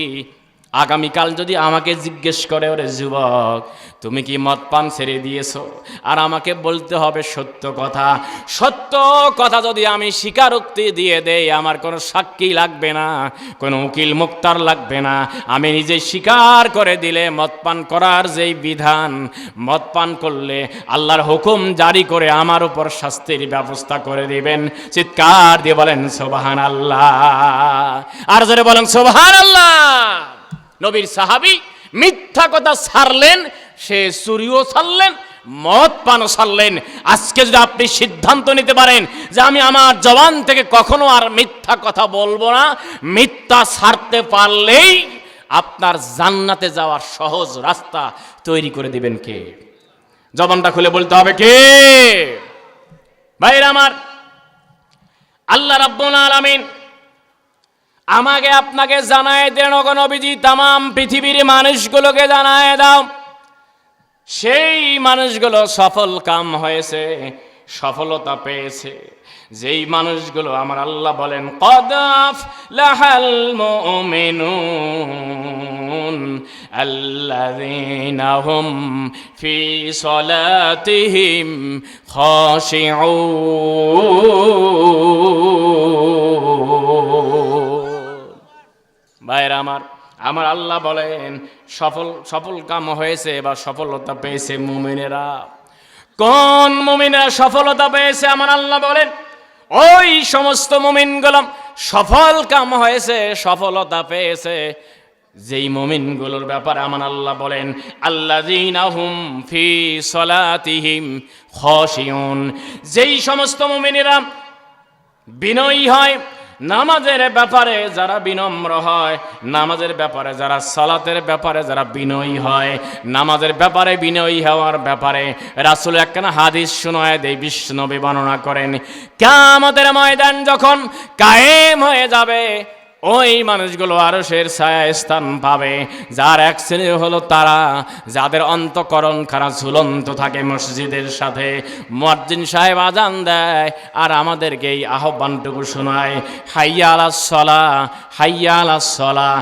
আগামীকাল যদি আমাকে জিজ্ঞেস করে, ওরে যুবক তুমি কি মদ পান ছেড়ে দিয়েছো? আর আমাকে বলতে হবে সত্য কথা। সত্য কথা যদি আমি স্বীকারোক্তি দিয়ে দেই, আমার কোনো সাক্ষী লাগবে না, কোনো উকিল মুক্তার লাগবে না, আমি নিজে স্বীকার করে দিলে মদ পান করার যেই বিধান, মদ পান করলে আল্লাহর হুকুম জারি করে আমার উপর শাস্তির ব্যবস্থা করে দিবেন। চিৎকার দিয়ে বলেন সুবহানাল্লাহ। আর জোরে বলেন সুবহানাল্লাহ। নবীর সাহাবী মিথ্যা কথা ছাড়লেন, সে চুরিও ছাড়লেন, মদ পানও ছাড়লেন। আজকে যদি আপনি সিদ্ধান্ত নিতে পারেন যে আমি আমার জবান থেকে কখনো আর মিথ্যা কথা বলবো না, মিথ্যা ছাড়তে পারলেই আপনার জান্নাতে যাওয়ার সহজ রাস্তা তৈরি করে দিবেন কে? জবানটা খুলে বলতে হবে কে? ভাইরা আমার, আল্লাহ রাব্বুল আলামিন আমাকে আপনাকে জানায় দেন, ওগো নবীজি তামাম পৃথিবীর মানুষগুলোকে জানায় দাও, সেই মানুষগুলো সফল কাম হয়েছে, সফলতা পেয়েছে, যেই মানুষগুলো আমার আল্লাহ বলেন কদ আফলাহাল মুমিনুন আল্লাযীনা হুম ফি সলাতিহিম খাশিউন। ভাইরা আমার আল্লাহ বলেন সফল কাম হয়েছে বা সফলতা পেয়েছে মুমিনেরা। কোন মুমিনেরা সফলতা পেয়েছে? আমার আল্লাহ বলেন ওই সমস্ত মুমিনগুলো সফল কাম হয়েছে, সফলতা পেয়েছে, যেই মুমিনগুলোর ব্যাপারে আমার আল্লাহ বলেন আল্লাযীনা হুম ফি সলাতিহিম খাশিউন, যেই সমস্ত মুমিনেরা বিনয়ী হয়, নামাজের ব্যাপারে যারা বিনম্র হয়, নামাজের ব্যাপারে যারা, সালাতের ব্যাপারে যারা বিনয়ী হয়, নামাজের ব্যাপারে বিনয়ী হওয়ার ব্যাপারে রাসূল একখানা হাদিস শোনায় দেয়। বিশ্বনবী বর্ণনা করেন, কিয়ামতের ময়দান যখন কায়েম হয়ে যাবে, ওই মানুষগুলো আরশের ছায়ায় স্থান পাবে। যার এক শ্রেণী হলো তারা যাদের অন্তঃকরণ খানা ঝুলন্ত থাকে মসজিদের সাথে। মুয়াজ্জিন সাহেব আজান দেয় আর আমাদেরকে এই আহ্বানটুকু শোনায়, হাইয়া আলাস সালাহ, হাইয়া আলাস সালাহ,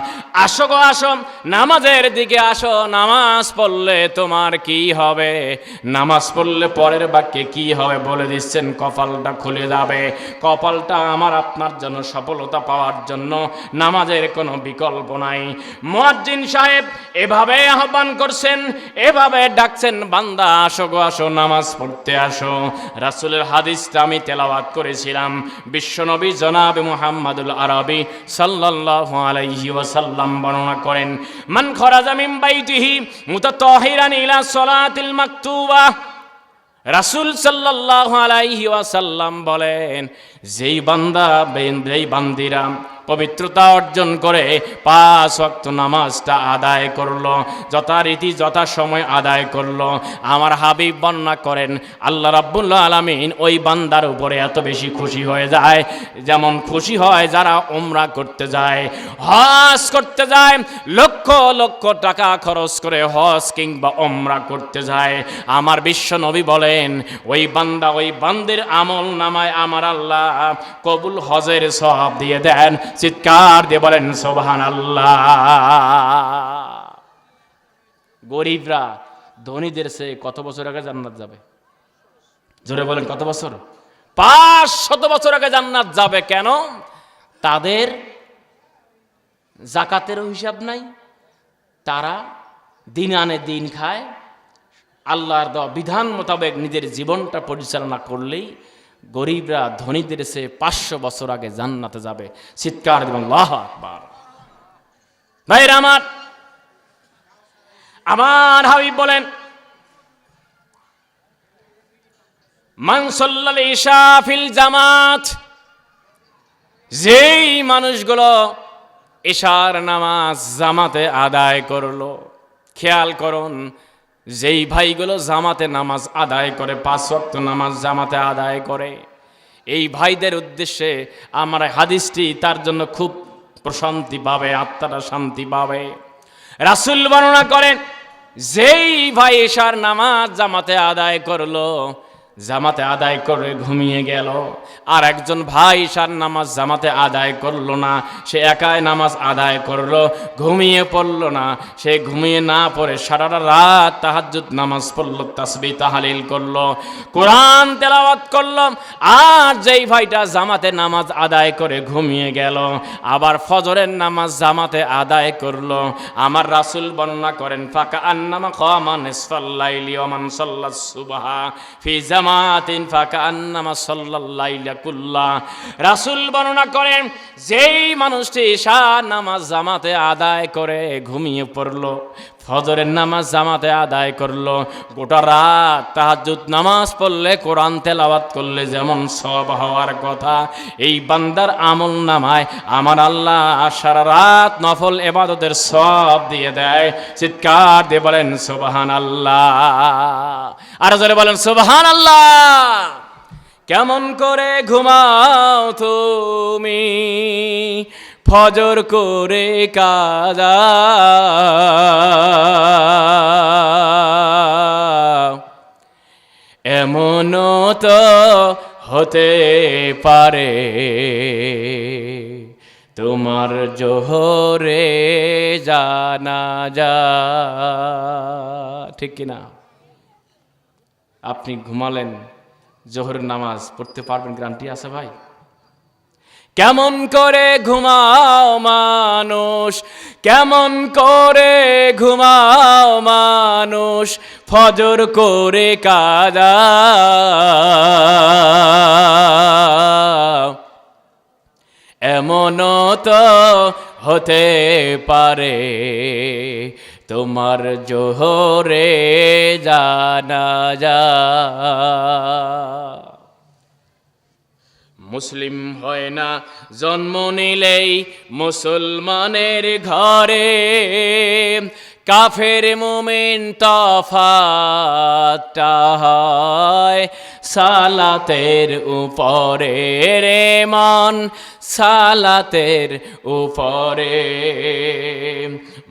আসো গো আসো, নামাজের দিকে আসো, নামাজ পড়লে তোমার কি হবে, নামাজ পড়লে পরের বাক্যে কি হবে বলে দিচ্ছেন, কপালটা খুলে যাবে। কপালটা আমার আপনার জন্য সফলতা পাওয়ার জন্য নামাজের কোনো বিকল্প নাই। মুয়াজ্জিন সাহেব এভাবে আহ্বান করছেন, এভাবে ডাকছেন, বান্দা আসো গো আসো, নামাজ পড়তে আসো। রাসূলের হাদিসটা আমি তেলাওয়াত করেছিলাম। বিশ্বনবী জনাব মুহাম্মদুল আরবি সাল্লাল্লাহু আলাইহি ওয়াসাল্লাম বর্ণনা করেন, মান খরাজা মিন বাইতিহি মুতাতাহিরান ইলা সলাতিল মাকতুবা। রাসূল সাল্লাল্লাহু আলাইহি ওয়াসাল্লাম বলেন, যেই বান্দা, যেই বান্দিরা পবিত্রতা অর্জন করে 5 ওয়াক্ত নামাজটা আদায় করলো, যথারীতি যথাসময় আদায় করলো। আমার হাবিব বর্ণনা করেন আল্লাহ রাব্বুল আলামিন ওই বান্দার উপরে এত বেশি খুশি হয়ে যায়, যেমন খুশি হয় যারা উমরা করতে যায়, হজ করতে যায়, লক্ষ লক্ষ টাকা খরচ করে হজ কিংবা উমরা করতে যায়। আমার বিশ্ব নবী বলেন ওই বান্দা ওই বান্দির আমল নামায় আমার আল্লাহ কবুল হজের সওয়াব দিয়ে দেন। চিৎকার দিয়ে বলেন সুবহানাল্লাহ। গরিবরা ধনীদের চেয়ে কত বছর আগে জান্নাত যাবে? জোরে বলেন কত বছর? 500 বছর আগে জান্নাত যাবে। কেন? তাদের জাকাতেরও হিসাব নাই, তারা দিন আনে দিন খায়, আল্লাহর দেওয়া বিধান মোতাবেক নিজের জীবনটা পরিচালনা করলেই গরিবরা ধনীদের চেয়ে 500 বছর আগে জান্নাতে যাবে। চিৎকার দিবেন আল্লাহু আকবার। ভাইরা আমার হাবিব বলেন মান সাল্লাল ইশা ফিল জামাত, যেই মানুষগুলো ইশার নামাজ জামাতে আদায় করলো, খেয়াল করুন, যেই ভাইগুলো জামাতে নামাজ আদায় করে, 5 ওয়াক্ত নামাজ জামাতে আদায় করে, এই ভাইদের উদ্দেশ্যে আমার হাদিসটি তার জন্য খুব প্রশান্তি পাবে, আত্মাটা শান্তি পাবে। রাসূল বর্ণনা করেন যেই ভাই ইশার নামাজ জামাতে আদায় করলো, জামাতে আদায় করে ঘুমিয়ে গেল, আর একজন ভাই ইশার নামাজ জামাতে আদায় করলো না, সে একাই নামাজ আদায় করলো, ঘুমিয়ে পড়লো না, সে ঘুমিয়ে না পড়ে সারা রাত তাহাজ্জুদ নামাজ পড়লো, তাসবিহ তাহলিল করলো, কোরআন তেলাওয়াত করলো, আর যেই ভাইটা জামাতে নামাজ আদায় করে ঘুমিয়ে গেল আবার ফজরের নামাজ জামাতে আদায় করলো, আমার রাসূল বর্ণনা করেন ফাকা আন্নামা কামা নিসফাল লাইলি ওয়া মান সাল্লাস সুবহা ফি জামাতিন ফাকা আন্নামা সাল্লাল লাইলা কুল্লা। রাসূল বর্ণনা করেন যেই মানুষটি ঈশা নামাজ জামাতে আদায় করে ঘুমিয়ে পড়লো, ফজরের নামাজ জামাতে আদায় করলো, গোটা রাত তাহাজ্জুদ নামাজ পড়লে, কোরআন তেলাওয়াত করলে যেমন সওয়াব হওয়ার কথা, এই বান্দার আমল নামায় আমার আল্লাহ সারা রাত নফল ইবাদতের সওয়াব দিয়ে দেয়। চিৎকার দিয়ে বলেন সুবহানাল্লাহ। আর জোরে বলেন সুবহানাল্লাহ। কেমন করে ঘুমাও তুমি ফজর করে কাজা, এমনও তো হতে পারে তোমার জোহরে জানাজা। ঠিক কিনা? আপনি ঘুমালেন, জোহরের নামাজ পড়তে পারবেন, গ্যারান্টি আছে ভাই? কেমন করে ঘুমাও মানুষ, কেমন করে ঘুমাও মানুষ ফজর করে কাজা, এমনও তো হতে পারে তোমার জোহরে জানাজা। মুসলিম হয় না জন্ম নিলেই মুসলমানের ঘরে, কাফের মুমিন তফাৎটা হয় সালাতের উপরে রে মন, সালাতের উপরে।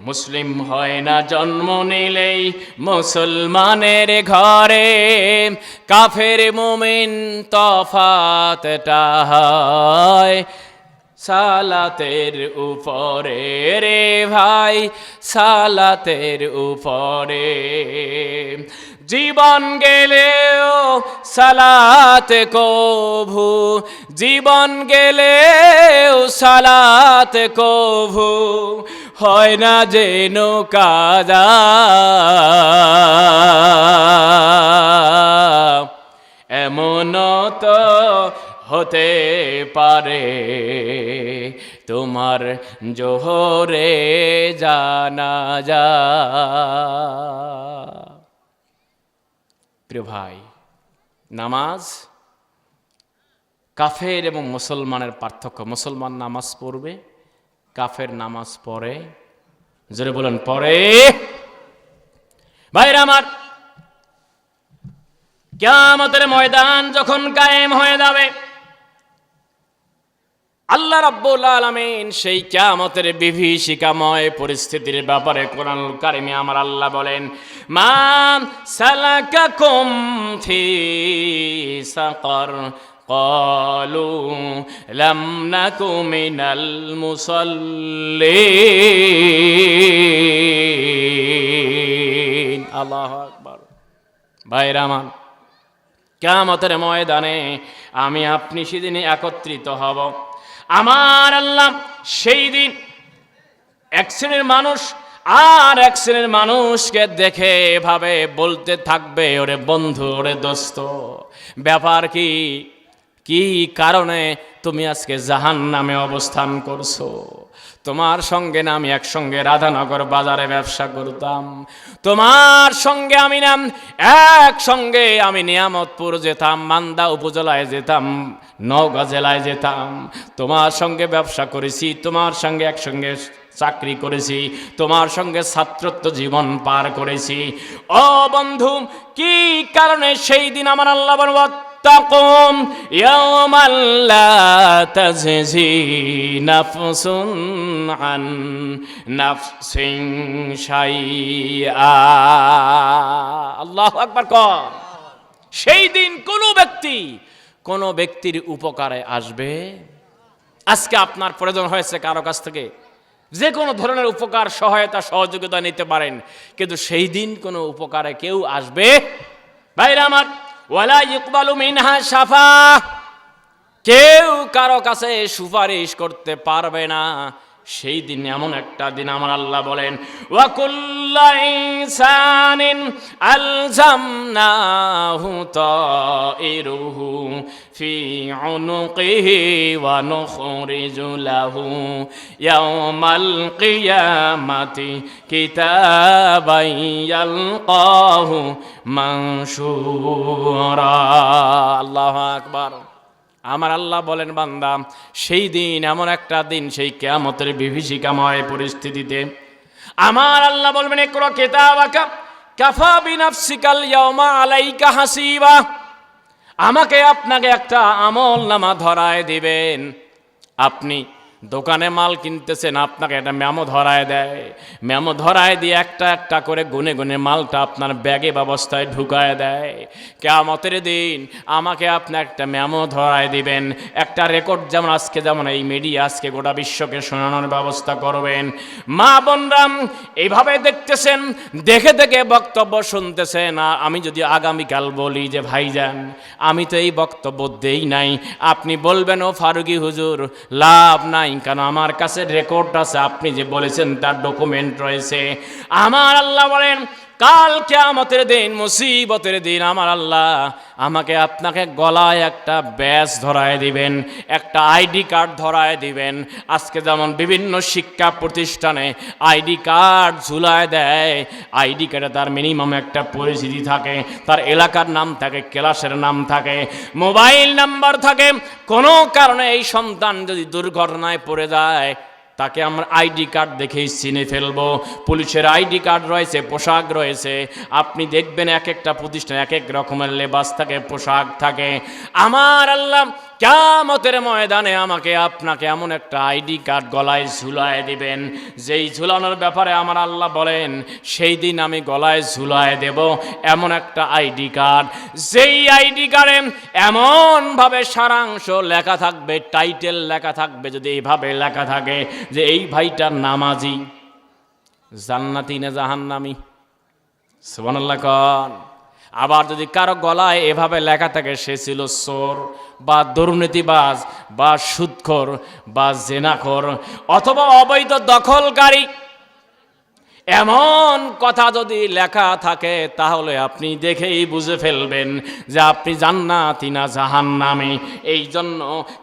মুসলিম হয় না জন্ম নিলেই মুসলমানের ঘরে, কাফের মুমিন তফাৎটা হয় সালাতের উপরে রে ভাই, সালাতের উপরে। জীবন গেলেও সালাত কভু, জীবন গেলেও সালাত কভু হয় না যেন কাজা, এমনও তো হতে পারে তোমার জোহরে জানাজা। প্রিয় ভাই, নামাজ কাফের এবং মুসলমানের পার্থক্য। মুসলমান নামাজ পড়বে, কাফের নামাজ পড়ে, জোরে বলেন পড়ে। ভাইরা আমার, কিয়ামতের ময়দান যখন কায়েম হয়ে যাবে, আল্লাহ রাব্বুল আলামিন সেই কিয়ামতের বিভীষিকাময় পরিস্থিতির ব্যাপারে কোরআনুল কারিমে আমার আল্লাহ বলেন, মা সালাকাকুম ফি সাকার ক্বালু লাম নাকু মিনাল মুসাল্লিন। আল্লাহু আকবার। ভাইরা আমার, কিয়ামতের ময়দানে আমি আপনি সেদিনে একত্রিত হব। আমার আল্লাহ সেই দিন এক শ্রেণীর মানুষ আর এক শ্রেণীর মানুষকে দেখে এভাবে বলতে থাকবে, ওরে বন্ধু, ওরে দোস্ত, ব্যাপার কি, কি কারণে তুমি আজকে জাহান্নামে অবস্থান করছো? তোমার সঙ্গে না আমি একসঙ্গে রাধানগর বাজারে ব্যবসা করতাম, তোমার সঙ্গে আমি নাম একসঙ্গে আমি নিয়ামতপুর যেতাম, মান্দা উপজেলায় যেতাম, নওগাঁ জেলায় যেতাম, তোমার সঙ্গে ব্যবসা করেছি, তোমার সঙ্গে একসঙ্গে চাকরি করেছি, তোমার সঙ্গে ছাত্রত্ব জীবন পার করেছি। ও বন্ধু, কি কারণে সেই দিন আমার আল্লাহ বলবো, তাকুম ইয়াওমান লা তাজজি নাফসুন আন নাফসিন শাইআ। আল্লাহু আকবার। সেই দিন কোন ব্যক্তির উপকারে আসবে। আজকে আপনার প্রয়োজন হয়েছে কারো কাছ থেকে যে কোনো ধরনের উপকার, সহায়তা, সহযোগিতা নিতে পারেন, কিন্তু সেই দিন কোনো উপকারে কেউ আসবে। ভাইরা আমার, ওয়ালা ইকবালু মিনহা শাফা, কেউ কারো কাছে সুপারিশ করতে পারবে না। সেই দিন এমন একটা দিন আমার আল্লাহ বলেন, ওয়া কুল্লু ইনসানিন আলজামনাহু তাইরুহু ফি উনুকিহি ওয়া নুখরিজু লাহু ইয়াওমাল কিয়ামাতি কিতাবান ইয়ালকাহু মানশুরা। আল্লাহু আকবার। আমার আল্লাহ বলেন, বান্দা, সেই দিন এমন একটা দিন, সেই কিয়ামতের বিভীষিকাময় পরিস্থিতিতে আমার আল্লাহ বলবেন, ইকরা কিতাবাকা কাফা বিনাফসিকাল ইয়াওমা আলাইকা হাসিবা। আমাকে আপনাকে একটা আমল নামা ধরায় দিবেন। আপনি দোকানে মাল কিনতেছেন, আপনাকে একটা মেমো ধরায় দেয়, মেমো ধরায় দিয়ে একটা একটা করে গুনে গুনে মালটা আপনার ব্যাগে ব্যবস্থায় ঢুকায় দেয়। কিয়ামতের দিন আমাকে আপনি একটা মেমো ধরায় দিবেন, একটা রেকর্ড, যেমন এই মিডিয়া আজকে গোটা বিশ্বকে শোনানোর ব্যবস্থা করবেন। মা বোনরাম এইভাবে দেখতেছেন, দেখে দেখে বক্তব্য শুনতেছেন। আর আমি যদি আগামীকাল বলি যে ভাইজান আমি তো এই বক্তব্য দেই নাই, আপনি বলবেন, ও ফারুকি হুজুর লাভ নাই, কারণ আমার কাছে রেকর্ড আছে, আপনি যে বলেছেন তার ডকুমেন্ট রয়েছে। আমার আল্লাহ বলেন, কাল কিয়ামতের দিন, মুসিবতের দিন আমার আল্লাহ আমাকে আপনাকে গলায় একটা ব্যাজ ধরায় দিবেন, একটা আইডি কার্ড ধরায় দিবেন। আজকে যেমন বিভিন্ন শিক্ষা প্রতিষ্ঠানে আইডি কার্ড ঝুলায় দেয়, আইডি কার্ডে তার মিনিমাম একটা পরিচিতি থাকে, তার এলাকার নাম থাকে, ক্লাসের নাম থাকে, মোবাইল নাম্বার থাকে। কোনো কারণে এই সন্তান যদি দুর্ঘটনায় পড়ে যায়, তাকে আমরা আইডি কার্ড দেখেই চিনে ফেলবো। পুলিশের আইডি কার্ড রয়েছে, পোশাক রয়েছে। আপনি দেখবেন এক একটা প্রতিষ্ঠানে এক এক রকমের লেবাস থাকে, পোশাক থাকে। আমার আল্লাহ কিয়ামতের ময়দানে আমাকে আপনাকে এমন একটা আইডি কার্ড গলায় ঝুলায় দিবেন, যেই ঝুলানোর ব্যাপারে আমার আল্লাহ বলেন, সেই দিন আমি গলায় ঝুলায় দেব এমন একটা আইডি কার্ড, যেই আইডি কার্ডে এমনভাবে সারাংশ লেখা থাকবে, টাইটেল লেখা থাকবে, যদি এইভাবে লেখা থাকে যে এই ভাইটার নামাজি, জান্নাতি না জাহান্নামী। সুবহানাল্লাহ কোন। আবার যদি কারো গলায় এভাবে লেখা থাকে সে ছিল চোর বা দুর্নীতিবাজ বা সুদখোর বা জেনাখোর অথবা অবৈধ দখলকারী, এমন কথা যদি লেখা থাকে তাহলে আপনি দেখেই বুঝে ফেলবেন যে আপনি জান্নাতি না জাহান্নামী। এই জন্য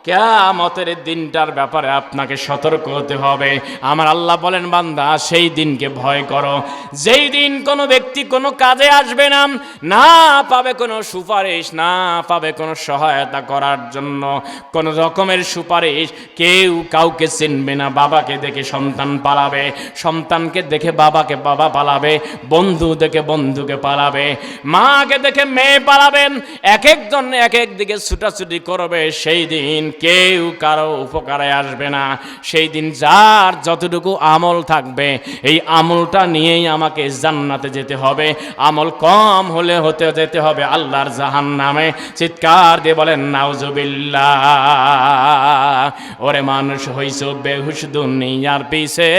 কিয়ামতের দিনটার ব্যাপারে আপনাকে সতর্ক হতে হবে। আমার আল্লাহ বলেন, বান্দা সেই দিনকে ভয় করো যেই দিন কোনো ব্যক্তি কোনো কাজে আসবে না, না পাবে কোনো সুপারিশ, না পাবে কোনো সহায়তা করার জন্য কোনো রকমের সুপারিশ। কেউ কাউকে চিনবে না। বাবাকে দেখে সন্তান পালাবে, সন্তানকে দেখে বাবাকে বাবা পালাবে, বন্ধু দেখে বন্ধুকে পালাবে, মাকে দেখে মেয়ে পালাবেন, এক একজন এক এক দিকে ছুটাছুটি করবে। সেই দিন কেউ কারো উপকারে আসবে না। সেই দিন যার যতটুকু আমল থাকবে এই আমলটা নিয়েই আমাকে জান্নাতে যেতে হবে, আমল কম হলে হতে যেতে হবে আল্লাহর জাহান্নামে। চিৎকার দিয়ে বলেন নাউজুবিল্লাহ। ওরে মানুষ হইছ বেহুশ দুনিয়ার পিছে,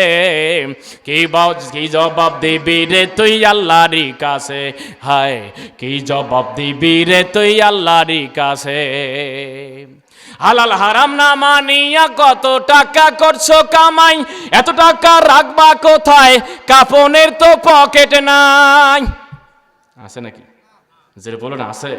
কি জবাব দিবি রে তুই আল্লাহর কাছে, হায় কি জবাব দিবি রে তুই আল্লাহর কাছে। হালাল হারাম না মানিয়া কত টাকা করছো কামাই, এত টাকা রাখবা কোথায়, কাফনের তো পকেট নাই। আছে নাকি? যে বলেন আছে।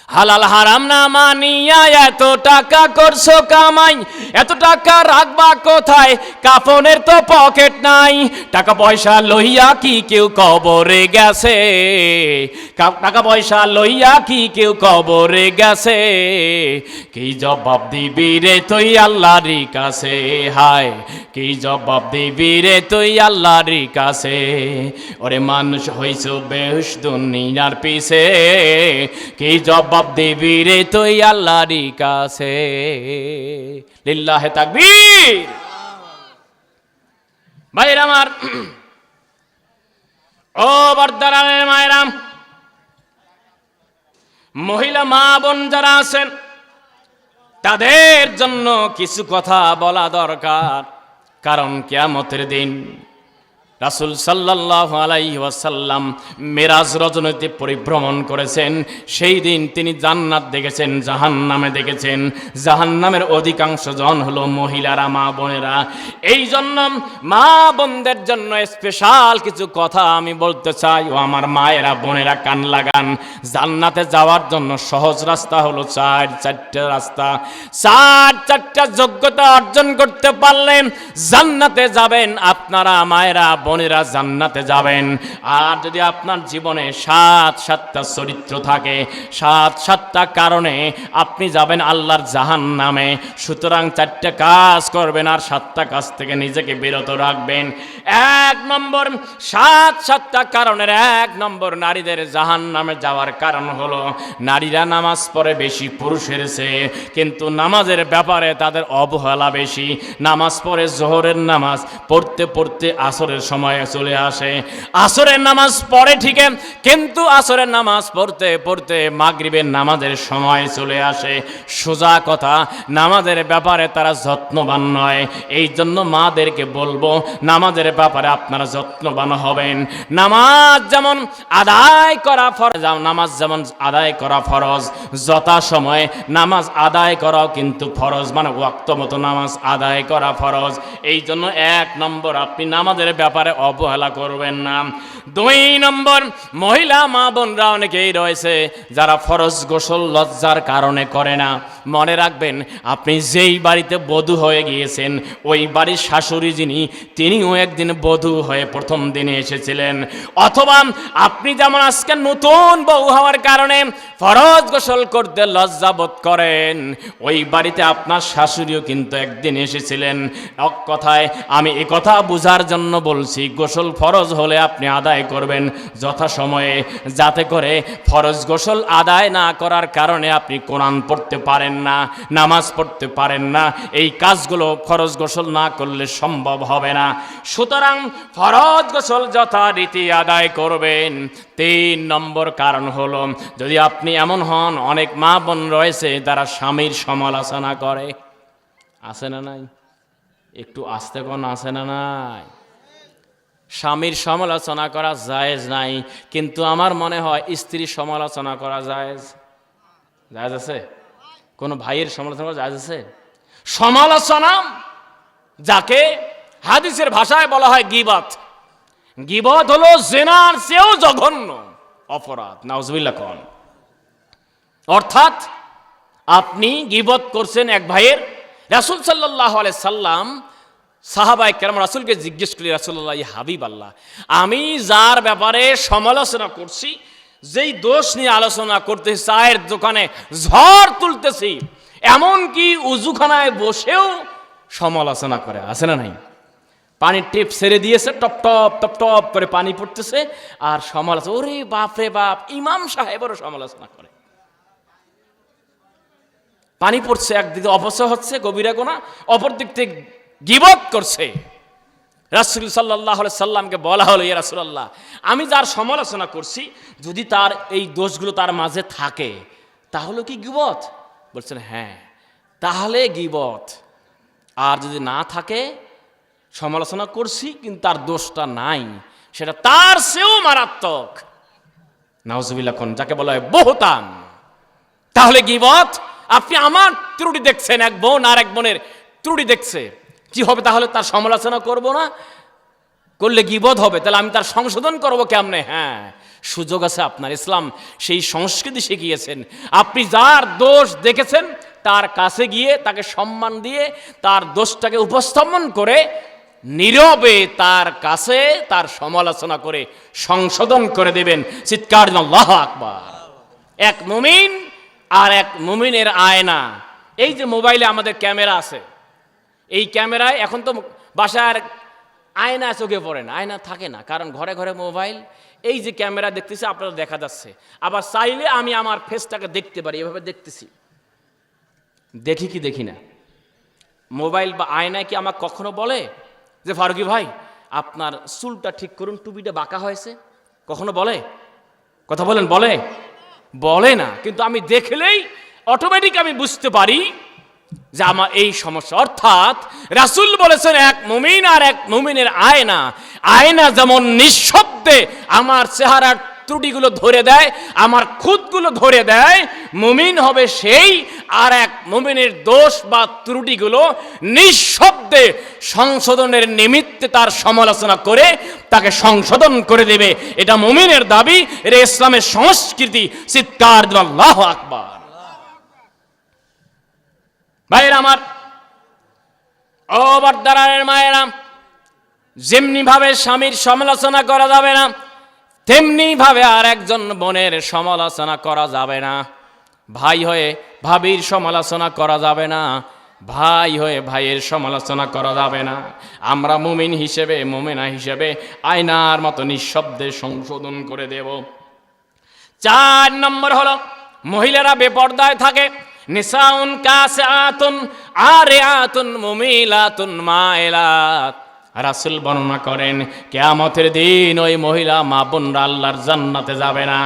হালাল হারাম না মানিয়া এত টাকা করছো কামাই, এত টাকা রাখবা কোথায়, কাফনের তো পকেট নাই। টাকা পয়সা লইয়া কি কেউ কবরে গেছে, টাকা পয়সা লইয়া কি কেউ কবরে গেছে, কি জবাব দিবি রে তুই আল্লাহর কাছে, হায় কি জবাব দিবি রে তুই আল্লাহর কাছে। ওরে মানুষ হইছ বেহুশ দুনিয়ার পিছে, কি জবাব দিবি রে তুই আল্লাহর কাছে। লিল্লাহে তাকবীর। ভাইরা আমার, ও বর্দারানের মায়েরাম, মহিলা মা বোন যারা আছেন তাদের জন্য কিছু কথা বলা দরকার। কারণ কিয়ামতের দিন রাসূল সাল্লাল্লাহু আলাইহি ওয়াসাল্লাম মেরাজ রজনীতে পরিভ্রমণ করেছেন। সেই দিন তিনি জান্নাত দেখেছেন, জাহান্নামে দেখেছেন। জাহান্নামের অধিকাংশ জন হলো মহিলারা, মা বোনেরা। এই জন্য মা বোনদের জন্য স্পেশাল কিছু কথা আমি বলতে চাই। ও আমার মায়েরা বোনেরা কান লাগান। জান্নাতে যাওয়ার জন্য সহজ রাস্তা হলো চারটা রাস্তা। চারটা যোগ্যতা অর্জন করতে পারলে জান্নাতে যাবেন আপনারা মায়েরা বোনেরা, জান্নাতে যাবেন। আর যদি আপনার জীবনে সাতটা চরিত্র থাকে, সাতটা কারণে আপনি যাবেন আল্লাহর জাহান্নামে। সুতরাং চারটা কাজ করবেন আর 7টা কাজ থেকে নিজেকে বিরত রাখবেন। 1 নম্বর, সাতটা কারণের 1 নম্বর নারীদের জাহান্নামে যাওয়ার কারণ হলো নারীরা নামাজ পড়ে বেশি পুরুষের চেয়ে, কিন্তু নামাজের ব্যাপারে তাদের অবহেলা বেশি। নামাজ পড়ে, জোহরের নামাজ পড়তে পড়তে আসরের সময় চলে আসে, আসরের নামাজ পড়ে ঠিক, কিন্তু আসরের নামাজ পড়তে পড়তে মাগরিবের নামাজের সময় চলে আসে। সোজা কথা, নামাজের ব্যাপারে তারা যত্নবান নয়। এই জন্য মাদেরকে বলবো নামাজের ব্যাপারে আপনারা যত্নবান হবেন। নামাজ যেমন আদায় করা ফরজ, নামাজ যেমন আদায় করা ফরজ, যথাসময়ে নামাজ আদায় করাও কিন্তু ফরজ, মানে ওয়াক্ত মতো নামাজ আদায় করা ফরজ। এই জন্য 1 নম্বর, আপনি নামাজের ব্যাপারে অবহেলা করবেন না। 2 নম্বর, মহিলা মা বোনরা অনেকেই রয়েছে যারা ফরজ গোসল লজ্জার কারণে করে না। মনে রাখবেন, আপনি যেই বাড়িতে বধূ হয়ে গিয়েছেন ওই বাড়ির শাশুড়ি যিনি, তিনিও একদিন বধূ হয়ে প্রথম দিনে এসেছিলেন। অথবা আপনি যেমন আজকে নতুন বউ হওয়ার কারণে ফরজ গোসল করতে লজ্জা বোধ করেন, ওই বাড়িতে আপনার শাশুড়িও কিন্তু একদিন এসেছিলেন। এক কথায় আমি এ কথা বোঝার জন্য বলছি, গোসল ফরজ হলে আপনি আদায় করবেন যথাসময়ে, যাতে করে ফরজ গোসল আদায় না করার কারণে আপনি কোরআন পড়তে পারেন না, নামাজ পড়তে পারেন না। এই কাজগুলো ফরজ গোসল না করলে সম্ভব হবে না। সুতরাং ফরজ গোসল যথারীতি আদায় করবেন। 3 নম্বর কারণ হলো, যদি আপনি এমন হন, অনেক মা বোন রয়েছে যারা স্বামীর সমালোচনা করে। আছে না নাই? একটু আস্তে কোন আছে না নাই? স্বামীর সমালোচনা করা জায়েজ নাই, কিন্তু আমার মনে হয় স্ত্রীর সমালোচনা করা জায়েজ। জায়েজ আছে? কোনো ভাইয়ের সমালোচনা করা জায়েজ আছে? সমালোচনা যাকে হাদিসের ভাষায় বলা হয় গীবত, গীবত হলো জেনার চেয়েও জঘন্য অপরাধ, নাউজুবিল্লাহ কোন। অর্থাৎ আপনি গীবত করছেন এক ভাইয়ের। রাসূল সাল্লাল্লাহু আলাইহি সাল্লাম সাহাবায়ে কেরাম রাসূলকে জিজ্ঞেস করলেন, রাসূলুল্লাহ ইয়া হাবিব আল্লাহ, আমি যার ব্যাপারে সমালোচনা করছি, যেই দোষ নিয়ে আলোচনা করতেছি, চায়ের দোকানে ঝড় তুলতেছি, এমনকি উজুখানায় বসেও সমালোচনা করে, আছে না নাই? পানির টিপ ছেড়ে দিয়েছে, টপ টপ টপ টপ করে পানি পড়তেছে, আর সমালোচনা, ওরে বাপ রে বাপ, ইমাম সাহেবেরও সমালোচনা করে। পানি পড়ছে, একদিকে অপচয় হচ্ছে গভীরা গোনা, অপর দিক থেকে গীবত করছে। রাসূল সাল্লাল্লাহু আলাইহি সাল্লামকে বলা হলো, ইয়া রাসূলুল্লাহ, আমি যার সমালোচনা করছি, যদি তার এই দোষগুলো তার মাঝে থাকে তাহলে কি গীবত? বলছেন হ্যাঁ, তাহলে গীবত। আর যদি না থাকে, সমালোচনা করছি কিন্তু তার দোষটা নাই, সেটা তার চেয়েও মারাত্মক, নাউজুবিল্লাহ কোন, যাকে বলা হয় বহতান। তাহলে গীবত। আপনি আমার ত্রুটি দেখছেন, এক বোন আর এক বোনের ত্রুটি দেখছে, কি হবে? তাহলে তার সমালোচনা করব না, করলে গীবত হবে। তাহলে আমি তার সংশোধন করব কেমনে? হ্যাঁ, সুযোগ আছে আপনার। ইসলাম সেই সংস্কৃতি শিখিয়েছেন। আপনি যার দোষ দেখেছেন তার কাছে গিয়ে তাকে সম্মান দিয়ে তার দোষটাকে উপস্থাপন করে নীরবে তার কাছে তার সমালোচনা করে সংশোধন করে দেবেন। চিৎকার দিন আল্লাহু আকবার। এক মুমিন আর এক মুমিনের আয়না। এই যে মোবাইলে আমাদের ক্যামেরা আছে, এই ক্যামেরায় এখন তো বাসার আয়না চোখে পড়ে না, আয়না থাকে না, কারণ ঘরে ঘরে মোবাইল। এই যে ক্যামেরা দেখতেছি, আপনারা দেখা যাচ্ছে, আবার চাইলে আমি আমার ফেসটাকে দেখতে পারি, এভাবে দেখতেছি। দেখি কি দেখি না? মোবাইল বা আয়নায় কি আমাকে কখনো বলে যে ফারুকি ভাই আপনার চুলটা ঠিক করুন, টুপিটা বাঁকা হয়েছে? কখনো বলে? কথা বলেন, বলে? বলে না। কিন্তু আমি দেখলেই অটোমেটিক আমি বুঝতে পারি যে আমার এই সমস্যা। অর্থাৎ রাসূল বলেছেন, এক মুমিন আর এক মুমিনের আয়না। আয়না যেমন নিঃশব্দে আমার চেহারার ত্রুটিগুলো ধরে দেয়, আমার খুঁতগুলো ধরে দেয়, মুমিন হবে সেই আর এক মুমিনের দোষ বা ত্রুটিগুলো নিঃশব্দে সংশোধনের নিমিত্তে তার সমালোচনা করে তাকে সংশোধন করে দেবে। এটা মুমিনের দাবি, এটা ইসলামের সংস্কৃতি। চিৎকার দিন আল্লাহু আকবার। ভাইয়েরা আমার, ও বর্দারের মায়েরা, যেমনি ভাবে স্বামীর সমালোচনা করা যাবে না, তেমনি ভাবে আর একজন বোনের সমালোচনা করা যাবে না। ভাই হয়ে ভাবির সমালোচনা করা যাবে না, ভাই হয়ে ভাইয়ের সমালোচনা করা যাবে না। আমরা মুমিন হিসেবে, মুমিনা হিসেবে আয়নার মতো নিঃশব্দে সংশোধন করে দেব। 4 নম্বর হলো, মহিলারা বেপর্দায় থাকে। নিসাউন কাসিআতুন আরিআতুন মুমিলাতুন মাইলাত। রাসূল বর্ণনা করেন, কিয়ামতের দিন ওই মহিলা মা বোনরা আল্লাহর জান্নাতে যাবে না,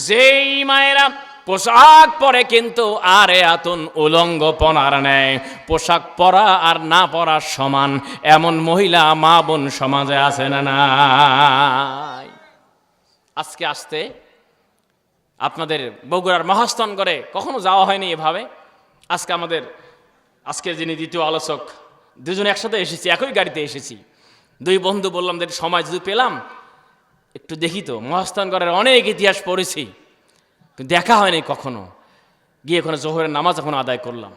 যেই মায়েরা পোশাক পরে কিন্তু আরিআতুন উলঙ্গপনার নেয়, পোশাক পরা আর না পরা সমান, এমন মহিলা মা বোন সমাজে আছে না নাই? আজকে আসতে আপনাদের বগুড়ার মহাস্থানগড়ে কখনো যাওয়া হয়নি এভাবে। আজকের যিনি দ্বিতীয় আলোচক, দুজনে একসাথে এসেছি, একই গাড়িতে এসেছি। 2 বন্ধু বললাম যে সময় যদি পেলাম একটু দেখি তো। মহাস্থানগড়ের অনেক ইতিহাস পড়েছি, কিন্তু দেখা হয়নি কখনো। গিয়ে ওখানে জোহরের নামাজ এখন আদায় করলাম,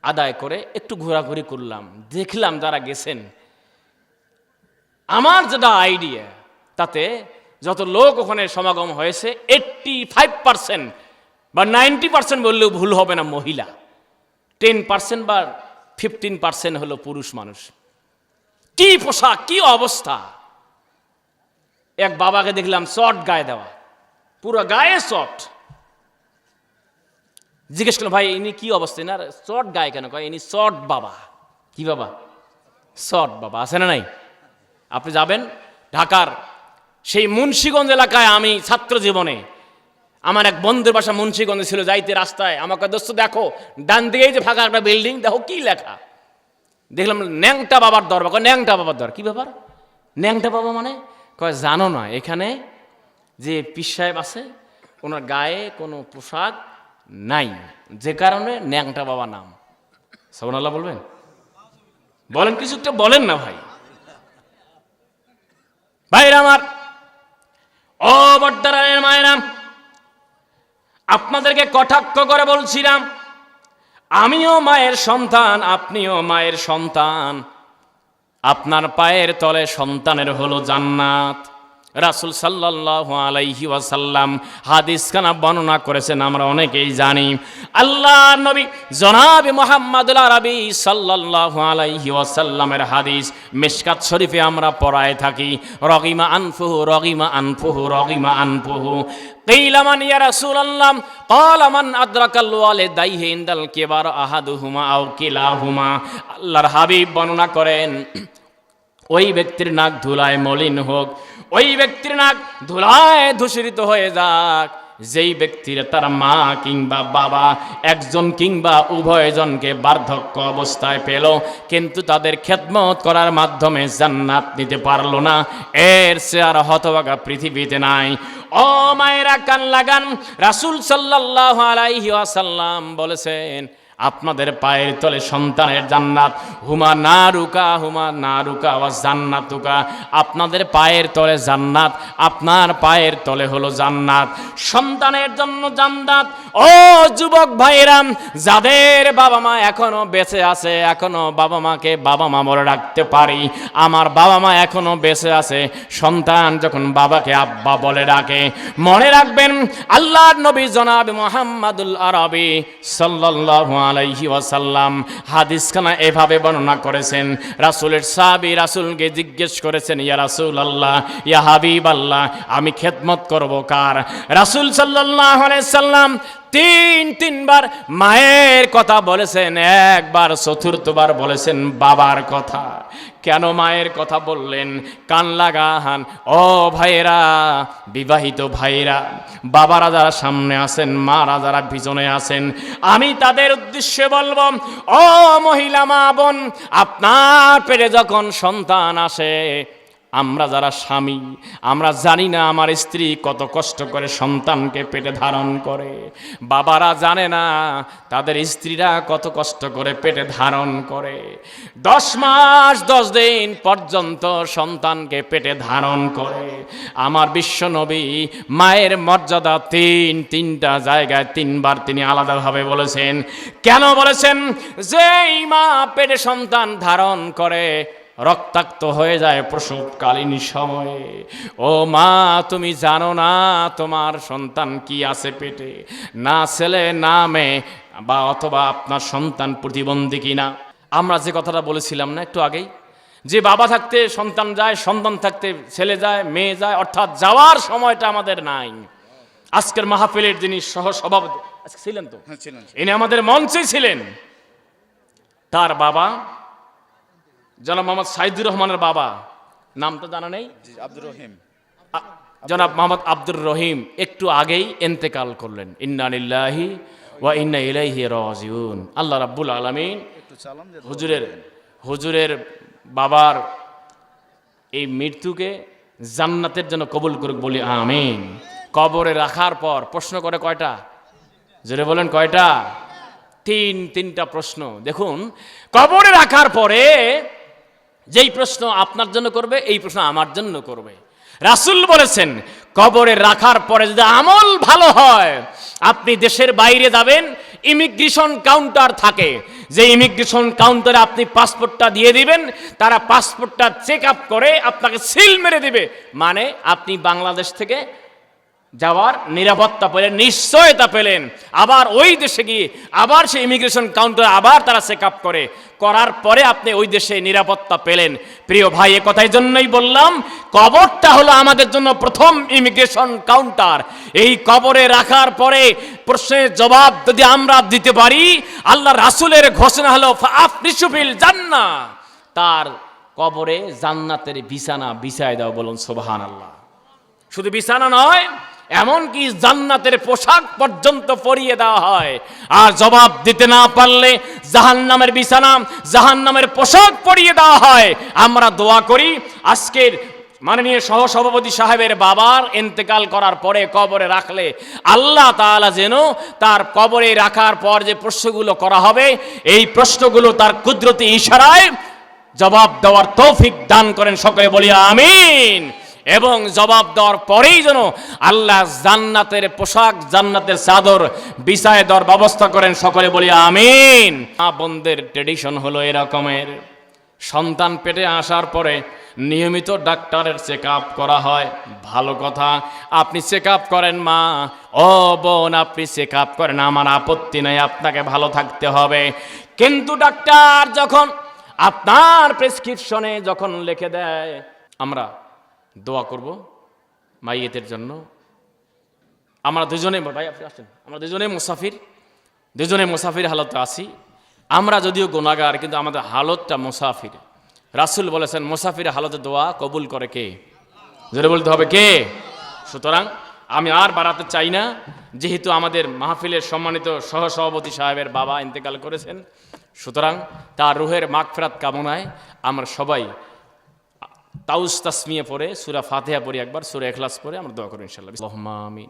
আদায় করে একটু ঘোরাঘুরি করলাম, দেখলাম যারা গেছেন, আমার যেটা আইডিয়া তাতে যত লোক ওখানে সমাগম হয়েছে 85% বা 90% বললেও ভুল হবে না মহিলা, 10% বা 15% হলো পুরুষ মানুষ। কি পোশাক, কি অবস্থা! এক বাবাকে দেখলাম শর্ট গায়ে দেওয়া, পুরো গায়ে শর্ট। জিজ্ঞেস করলাম, ভাই ইনি কি অবস্থা, না শর্ট গায়ে কেন? কয় ইনি শর্ট বাবা। কি বাবা? শর্ট বাবা। আছে না নাই? আপনি যাবেন ঢাকার সেই মুন্সিগঞ্জ এলাকায়, আমি ছাত্র জীবনে আমার এক বন্ধুর বাসা মুন্সিগঞ্জে ছিল, যাইতে রাস্তায় আমাকে, দোস্ত দেখো ডান দিকেই যে ফাঁকা একটা বিল্ডিং, দেখো কি লেখা। দেখলাম ন্যাংটা বাবার দরবার। কয় ন্যাংটা বাবার দর? কি ব্যাপার ন্যাংটা বাবা মানে? কয় জানো না, এখানে যে পীর সাহেব আছে ওনার গায়ে কোনো পোশাক নাই, যে কারণে ন্যাংটা বাবা নাম। সুবহানাল্লাহ বলবেন? বলেন কিছু একটা বলেন না ভাই। ভাইরা আমার, ও বর্দারের মায়েরা, আপনাদেরকে কটাক্ষ করে বলছিলাম, আমিও মায়ের সন্তান, আপনিও মায়ের সন্তান। আপনার পায়ের তলে সন্তানের হলো জান্নাত। রাসূল সাল্লাল্লাহু আলাইহি ওয়াসাল্লাম হাদিসখানা বর্ণনা করেছেন, আমরা অনেকেই জানি। আল্লাহর নবী জনাবে মুহাম্মদুল আরবি সাল্লাল্লাহু আলাইহি ওয়াসাল্লামের হাদিস মিশকাত শরীফে আমরা পড়ায় থাকি, রগিমা আনফুহু রগিমা আনফুহু রগিমা আনফুহু। কিলা মান ইয়া রাসূলুল্লাহ, ক্বালা মান আদরাকাল ওয়ালিদাইহি ইনদাল কিবার আহাদুহুমা আও কিলাহুমা। আল্লাহর হাবিব বর্ণনা করেন, ওই ব্যক্তির নাক ধুলায় মলিন হোক, ওই ব্যক্তির নাক ধুলায় ধূসরিত হয়ে যাক, যেই ব্যক্তির তার মা কিংবা বাবা একজন কিংবা উভয়জনকে বার্ধক্য অবস্থায় পেল, কিন্তু তাদের খেদমত করার মাধ্যমে জান্নাত নিতে পারলো না, এর চেয়ে আর হতভাগা পৃথিবীতে নাই। ও মায়েরা কান লাগান, রাসূল সাল্লাল্লাহু আলাইহি ওয়াসাল্লাম বলেছেন, আপনাদের পায়ের তলে সন্তানের জান্নাত। হুমা নারুকা ওয়া জান্নাতুকা। আপনাদের পায়ের তলে জান্নাত, আপনার পায়ের তলে হলো জান্নাত। সন্তানের জন্য জান্নাত। ও যুবক ভাইরা, যাদের বাবা মা এখনো বেঁচে আছে, এখনো বাবা মাকে বাবা মা বলে রাখতে পারি, আমার বাবা মা এখনো বেঁচে আছে, সন্তান যখন বাবাকে আব্বা বলে ডাকে, মনে রাখবেন আল্লাহর নবী জনাব মুহাম্মদুল আরবি সাল্লাল্লাহু আলাইহি ওয়াসাল্লাম হাদিসখানা এভাবে বর্ণনা করেছেন। রাসূলের সাহাবী রাসূলকে জিজ্ঞেস করেছেন, ইয়া রাসূলুল্লাহ, ইয়া হাবিবাল্লাহ, আমি খেদমত করব কার? রাসূল সাল্লাল্লাহু আলাইহি সাল্লাম তিনবার মায়ের কথা বলেছেন, একবার চতুর্থবার বলেছেন বাবার কথা। কেন মায়ের কথা বললেন? কান লাগান ও ভাইরা, বিবাহিত ভাইরা, বাবারা যারা সামনে আছেন, মারা যারা পিছনে আছেন, আমি তাদের উদ্দেশ্যে বলবো, ও মহিলা মা বোন, আপনার পেটে যখন সন্তান আসে, আমরা যারা স্বামী, আমরা জানি না আমার স্ত্রী কত কষ্ট করে সন্তানকে পেটে ধারণ করে। বাবারা জানে না তাদের স্ত্রীরা কত কষ্ট করে পেটে ধারণ করে। 10 মাস 10 দিন পর্যন্ত সন্তানকে পেটে ধারণ করে। আমার বিশ্ব নবী মায়ের মর্যাদা তিনটা জায়গায় 3 বার তিনি আলাদাভাবে বলেছেন। কেন বলেছেন? যেই মা পেটে সন্তান ধারণ করে রক্তাক্ত হয়ে যায় প্রসবকালীন সময়ে, ও মা তুমি জানো না তোমার সন্তান কি আছে পেটে, না ছেলে না মেয়ে, বা অথবা আপনার সন্তান প্রতিবন্ধী কিনা। আমরা যে কথাটা বলেছিলাম না একটু আগেই, যে বাবা থাকতে সন্তান যায়, সন্তান থাকতে ছেলে যায়, মেয়ে যায়, অর্থাৎ যাওয়ার সময়টা আমাদের নাই। আজকের মাহফিলের যিনি সহ সভাপতি আজকে ছিলেন, তো ইনি আমাদের মঞ্চে ছিলেন, তার বাবা জনাব মোহাম্মদ সাইদুর রহমানের বাবা, নামটা জানা নেই, আব্দুর রহিম, জনাব মোহাম্মদ আব্দুর রহিম একটু আগেই ইন্তেকাল করলেন। ইন্না লিল্লাহি ওয়া ইন্না ইলাইহি রাজিউন। আল্লাহ রাব্বুল আলামিন হুজুরের বাবার এই মৃত্যুকে জান্নাতের জন্য কবুল করুক বলি আমিন। কবরে রাখার পর প্রশ্ন করে কয়টা? জোরে বলেন কয়টা? তিনটা প্রশ্ন। দেখুন, কবরে রাখার পরে যেই প্রশ্ন আপনার জন্য করবে, এই প্রশ্ন আমার জন্য করবে। রাসূল বলেছেন, কবরে রাখার পরে যদি আমল ভালো হয়, আপনি দেশের বাইরে যাবেন, ইমিগ্রেশন কাউন্টার থাকে, যে ইমিগ্রেশন কাউন্টারে আপনি পাসপোর্টটা দিয়ে দিবেন, তারা পাসপোর্টটা চেক আপ করে আপনাকে সিল মেরে দিবে, মানে আপনি বাংলাদেশ থেকে যাওয়ার নিরাপত্তা পেলেন, নিশ্চয়তা পেলেন। আবার ওই দেশে গিয়ে আবার সেই ইমিগ্রেশন কাউন্টার আবার তারা চেক আপ করার পরে আপনি ওই দেশে নিরাপত্তা পেলেন। প্রিয় ভাই, এ কথাই জন্যই বললাম, কবরটা হলো আমাদের জন্য প্রথম ইমিগ্রেশন কাউন্টার। এই কবরে রাখার পরে প্রশ্নের জবাব যদি আমরা দিতে পারি, আল্লাহ রাসূলের ঘোষণা হলো ফাফরিশু ফিল জান্নাহ, তার কবরে জান্নাতের বিছানা বিছায় দাও। বলুন সুবহানাল্লাহ। শুধু বিছানা নয়, এমনকি জান্নাতের পোশাক পর্যন্ত পরিয়ে দেওয়া হয়। আর জবাব দিতে না পারলে জাহান্নামের বিছানা, জাহান্নামের পোশাক পরিয়ে দেওয়া হয়। আমরা দোয়া করি, আজকের মাননীয় সহসভাপতি সাহেবের বাবার ইন্তেকাল করার পরে কবরে রাখলে আল্লাহ তাআলা যেন তার কবরে রাখার পর যে প্রশ্নগুলো করা হবে, এই প্রশ্নগুলো তার কুদরতি ইশারায় জবাব দেওয়ার তৌফিক দান করেন। সকলে বলি আমিন। এবং জবাব দেওয়ার পরেই যেন আল্লাহ জান্নাতের পোশাক, জান্নাতের চাদর বিছায় দেওয়ার ব্যবস্থা করেন। সকলে বলি আমিন। মা বোনদের ট্রেডিশন হলো এরকমের, সন্তান পেটে আসার পরে নিয়মিত ডাক্তারের চেক আপ করা হয়। ভালো কথা, আপনি চেক আপ করেন মা, ও বোন আপনি চেক আপ করেন, আমার আপত্তি নাই, আপনাকে ভালো থাকতে হবে। কিন্তু ডাক্তার যখন আপনার প্রেসক্রিপশনে যখন লিখে দেয় আমরা দোয়া করব মাইয়েতের জন্য, আমরা দুজনে, ভাই আপনি আসেন, আমরা দুজনে মুসাফির হালতে আছি। আমরা যদিও গুনাহগার, কিন্তু আমাদের হালতটা মুসাফির। রাসূল বলেছেন মুসাফির হালতে দোয়া কবুল করে কে? জোরে বলতে হবে কে? সুতরাং আমি আর বাড়াতে চাই না, যেহেতু আমাদের মাহফিলের সম্মানিত সহসভাপতি সাহেবের বাবা ইন্তেকাল করেছেন, সুতরাং তার রুহের মাগফিরাত কামনায় আমরা সবাই তাউস তাসমিয়া পড়ে সূরা ফাতিহা পড়ি, একবার সূরা ইখলাস পড়ে আমরা দোয়া করি ইনশাআল্লাহ। আল্লাহুম্মা আমিন।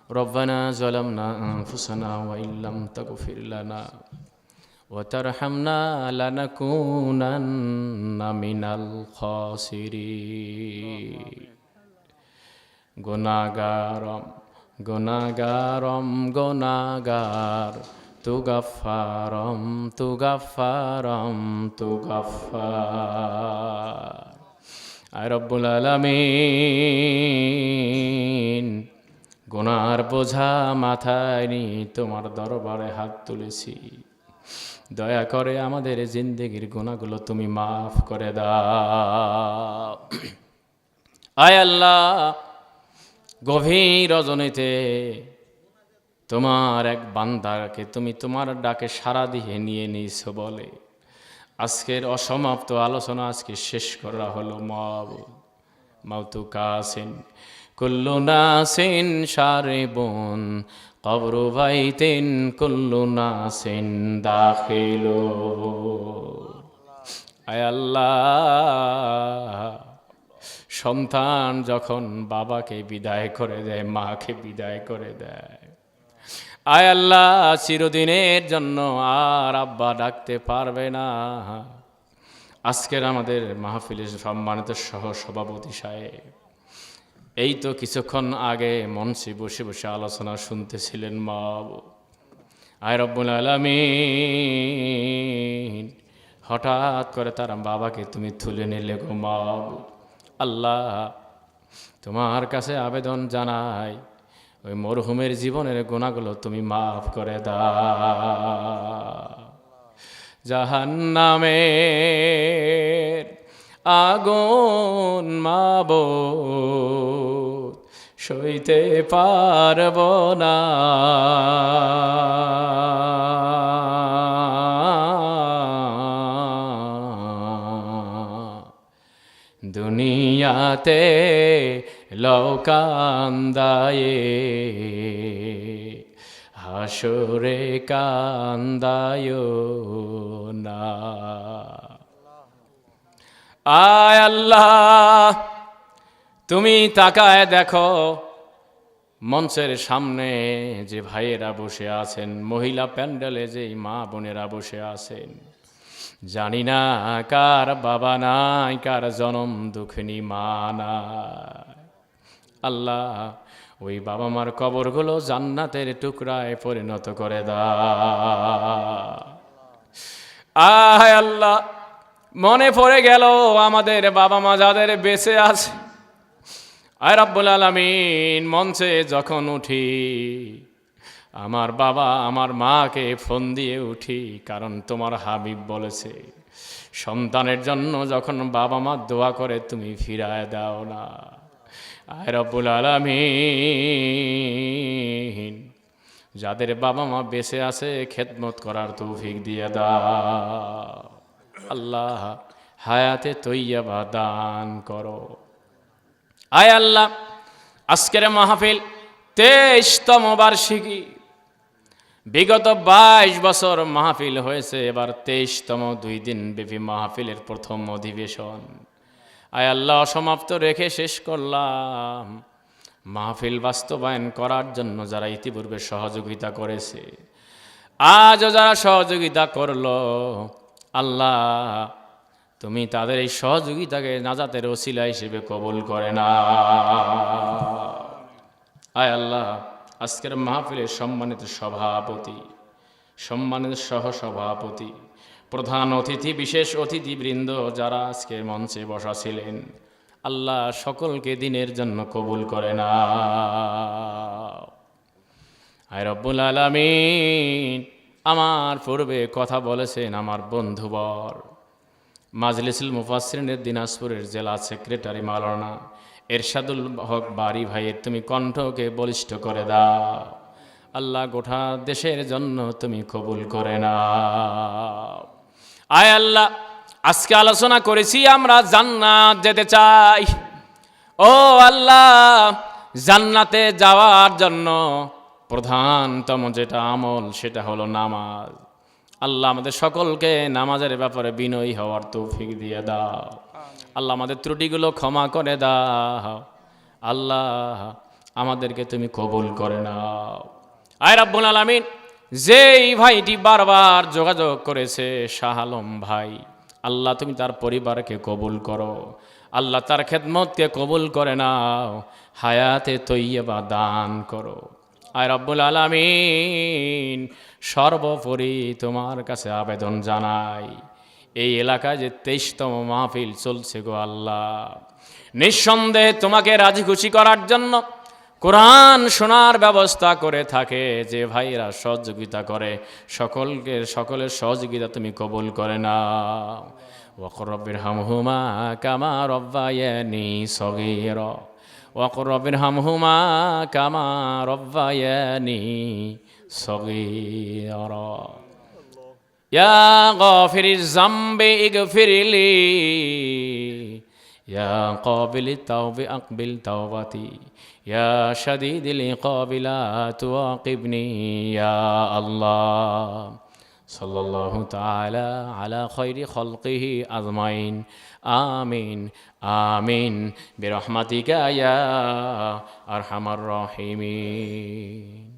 রব্বানা যালামনা আনফুসানা ওয়া ইল্লাম তাগফির লানা ওয়া তারহামনা লানাকুনান্না মিনাল খাসিরিন। গুনাহগার তু গাফফার আয় রব্বুল আলামিন, গুনার বোঝা মাথায় নিয়ে তোমার দরবারে হাত তুলেছি, দয়া করে আমাদের জিন্দেগির গুনাহগুলো তুমি মাফ করে দাও। আয় আল্লাহ, গভীর রজনীতে তোমার এক বান্দাকে তুমি তোমার ডাকে সাড়া দিয়ে নিয়ে নিয়েছো বলে আজকের অসমাপ্ত আলোচনা আজকে শেষ করা হলো। মাউতু কাসিন কুল্লু নাসিন শারিবুন কবরু বাইতিন কুল্লু নাসিন দাখিলু। আয় আল্লাহ, সন্তান যখন বাবাকে বিদায় করে দেয়, মাকে বিদায় করে দেয়, আয় আল্লাহ চিরদিনের জন্য আর আব্বা ডাকতে পারবে না। আজকের আমাদের মাহফিলের সম্মানিত সহ সভাপতি সাহেব এই তো কিছুক্ষণ আগে মঞ্চে বসে বসে আলোচনা শুনতেছিলেন মা। আয় রব্বুল আলামিন, হঠাৎ করে তার বাবাকে তুমি তুলে নিলে গো মা। আল্লাহ, তোমার কাছে আবেদন জানাই, ওই মরহুমের জীবনের গুনাহগুলো তুমি মাফ করে দাও। জাহান্নামের আগুন মাবুদ সইতে পারব না, দুনিয়াতে লৌকান্দায়ে হাসরে কান্দায়ো না। আয় আল্লাহ, তুমি তাকায় দেখো মঞ্চের সামনে যে ভাইয়েরা বসে আছেন, মহিলা প্যান্ডেলে যে মা বোনেরা বসে আছেন, জানি না কার বাবা নাই, কার জনম দুঃখিনী মা নাই। আল্লাহ, ওই বাবা মার কবরগুলো জান্নাতের টুকরায় পরিণত করে দাও। আয় আল্লাহ, মনে পড়ে গেল আমাদের বাবা মা যাদের বেঁচে আছে। আয় রব্বুল আলামিন, মঞ্চে যখন উঠি আমার বাবা আমার মাকে ফোন দিয়ে উঠি, কারণ তোমার হাবিব বলেছে সন্তানের জন্য যখন বাবা মা দোয়া করে তুমি ফিরায় দাও না। আয় রব্বুল আলামিন, যাদের বাবা মা বেঁচে আছে খেদমত করার তৌফিক দিয়ে দাও। আল্লাহ, হায়াতে তৈয়বা দান করো। আয় আল্লাহ, আজকের মাহফিল 23তম বার্ষিকী। বিগত 22 বছর মাহফিল হয়েছে, এবার 23তম 2 দিন ব্যাপী মাহফিলের প্রথম অধিবেশন। আয় আল্লাহ, সমাপ্ত রেখে শেষ করলাম। মাহফিল বাস্তবায়ন করার জন্য যারা ইতিপূর্বে সহযোগিতা করেছে, আজও যারা সহযোগিতা করলো, আল্লাহ তুমি তাদের এই সহযোগিতাকে নাজাতের ওসিলা হিসেবে কবুল করে না। আয় আল্লাহ, আজকের মাহফিলের সম্মানিত সভাপতি, সম্মানিত সহসভাপতি, প্রধান অতিথি, বিশেষ অতিথিবৃন্দ যারা আজকের মঞ্চে বসা ছিলেন, আল্লাহ সকলকে দিনের জন্য কবুল করে না। আয় রব্বুল আলামিন, আমার পূর্বে কথা বলেছেন আমার বন্ধুবর মাজলিসুল মুফাসসিরিনের দিনাজপুরের জেলা সেক্রেটারি মাওলানা এরশাদুল হক বারি ভাইয়ের তুমি কণ্ঠকে বলিষ্ঠ করে দাও। আল্লাহ গোটা দেশের জন্য তুমি কবুল করে নাও। আয় আল্লাহ, আজকে আলোচনা করেছি আমরা জান্নাত যেতে চাই। ও আল্লাহ, জান্নাতে যাওয়ার জন্য প্রধানতম যেটা আমল সেটা হলো নামাজ। আল্লাহ আমাদের সকলকে নামাজের ব্যাপারে বিনয়ী হওয়ার তৌফিক দিয়ে দাও। আল্লাহ আমাদের ত্রুটিগুলো ক্ষমা করে দাও। আল্লাহ আমাদেরকে তুমি কবুল করে নাও। আয় রাব্বুল আলামিন, যেই ভাইটি বারবার যোগাযোগ করেছে শাহ আলম ভাই, আল্লাহ তুমি তার পরিবারকে কবুল করো। আল্লাহ তার খেদমতকে কবুল করে নাও, হায়াতে তৈয়বা দান করো। আয় রাব্বুল আলামিন, সর্বোপরি তোমার কাছে আবেদন জানাই, এই এলাকায় যে 23তম মাহফিল চলছে গো আল্লাহ, নিঃসন্দেহে তোমাকে রাজি খুশি করার জন্য কোরআন শোনার ব্যবস্থা করে থাকে যে ভাইরা সহযোগিতা করে, সকলের সহযোগিতা তুমি কবুল করে নাও। ওয়াকুর রব্বিরহামহুমা কামা রব্বায়ানি সগীরা, ওয়াকুর রব্বিরহামহুমা কামা রব্বায়ানি সগীরা। ইয়া গাফিরিজ যামবি ইগফিরলি, ইয়া কাবিলিত তাওবি আকবিল তাওবাতি, ইয়া শাদীদিল ইকাবি লা তুআকিবনি ইয়া আল্লাহ। সাল্লাল্লাহু তাআলা আলা খায়রি খালকিহি আজমাইন। আমিন আমিন বিরহমাতিকা ইয়া আরহামার রাহিমিন।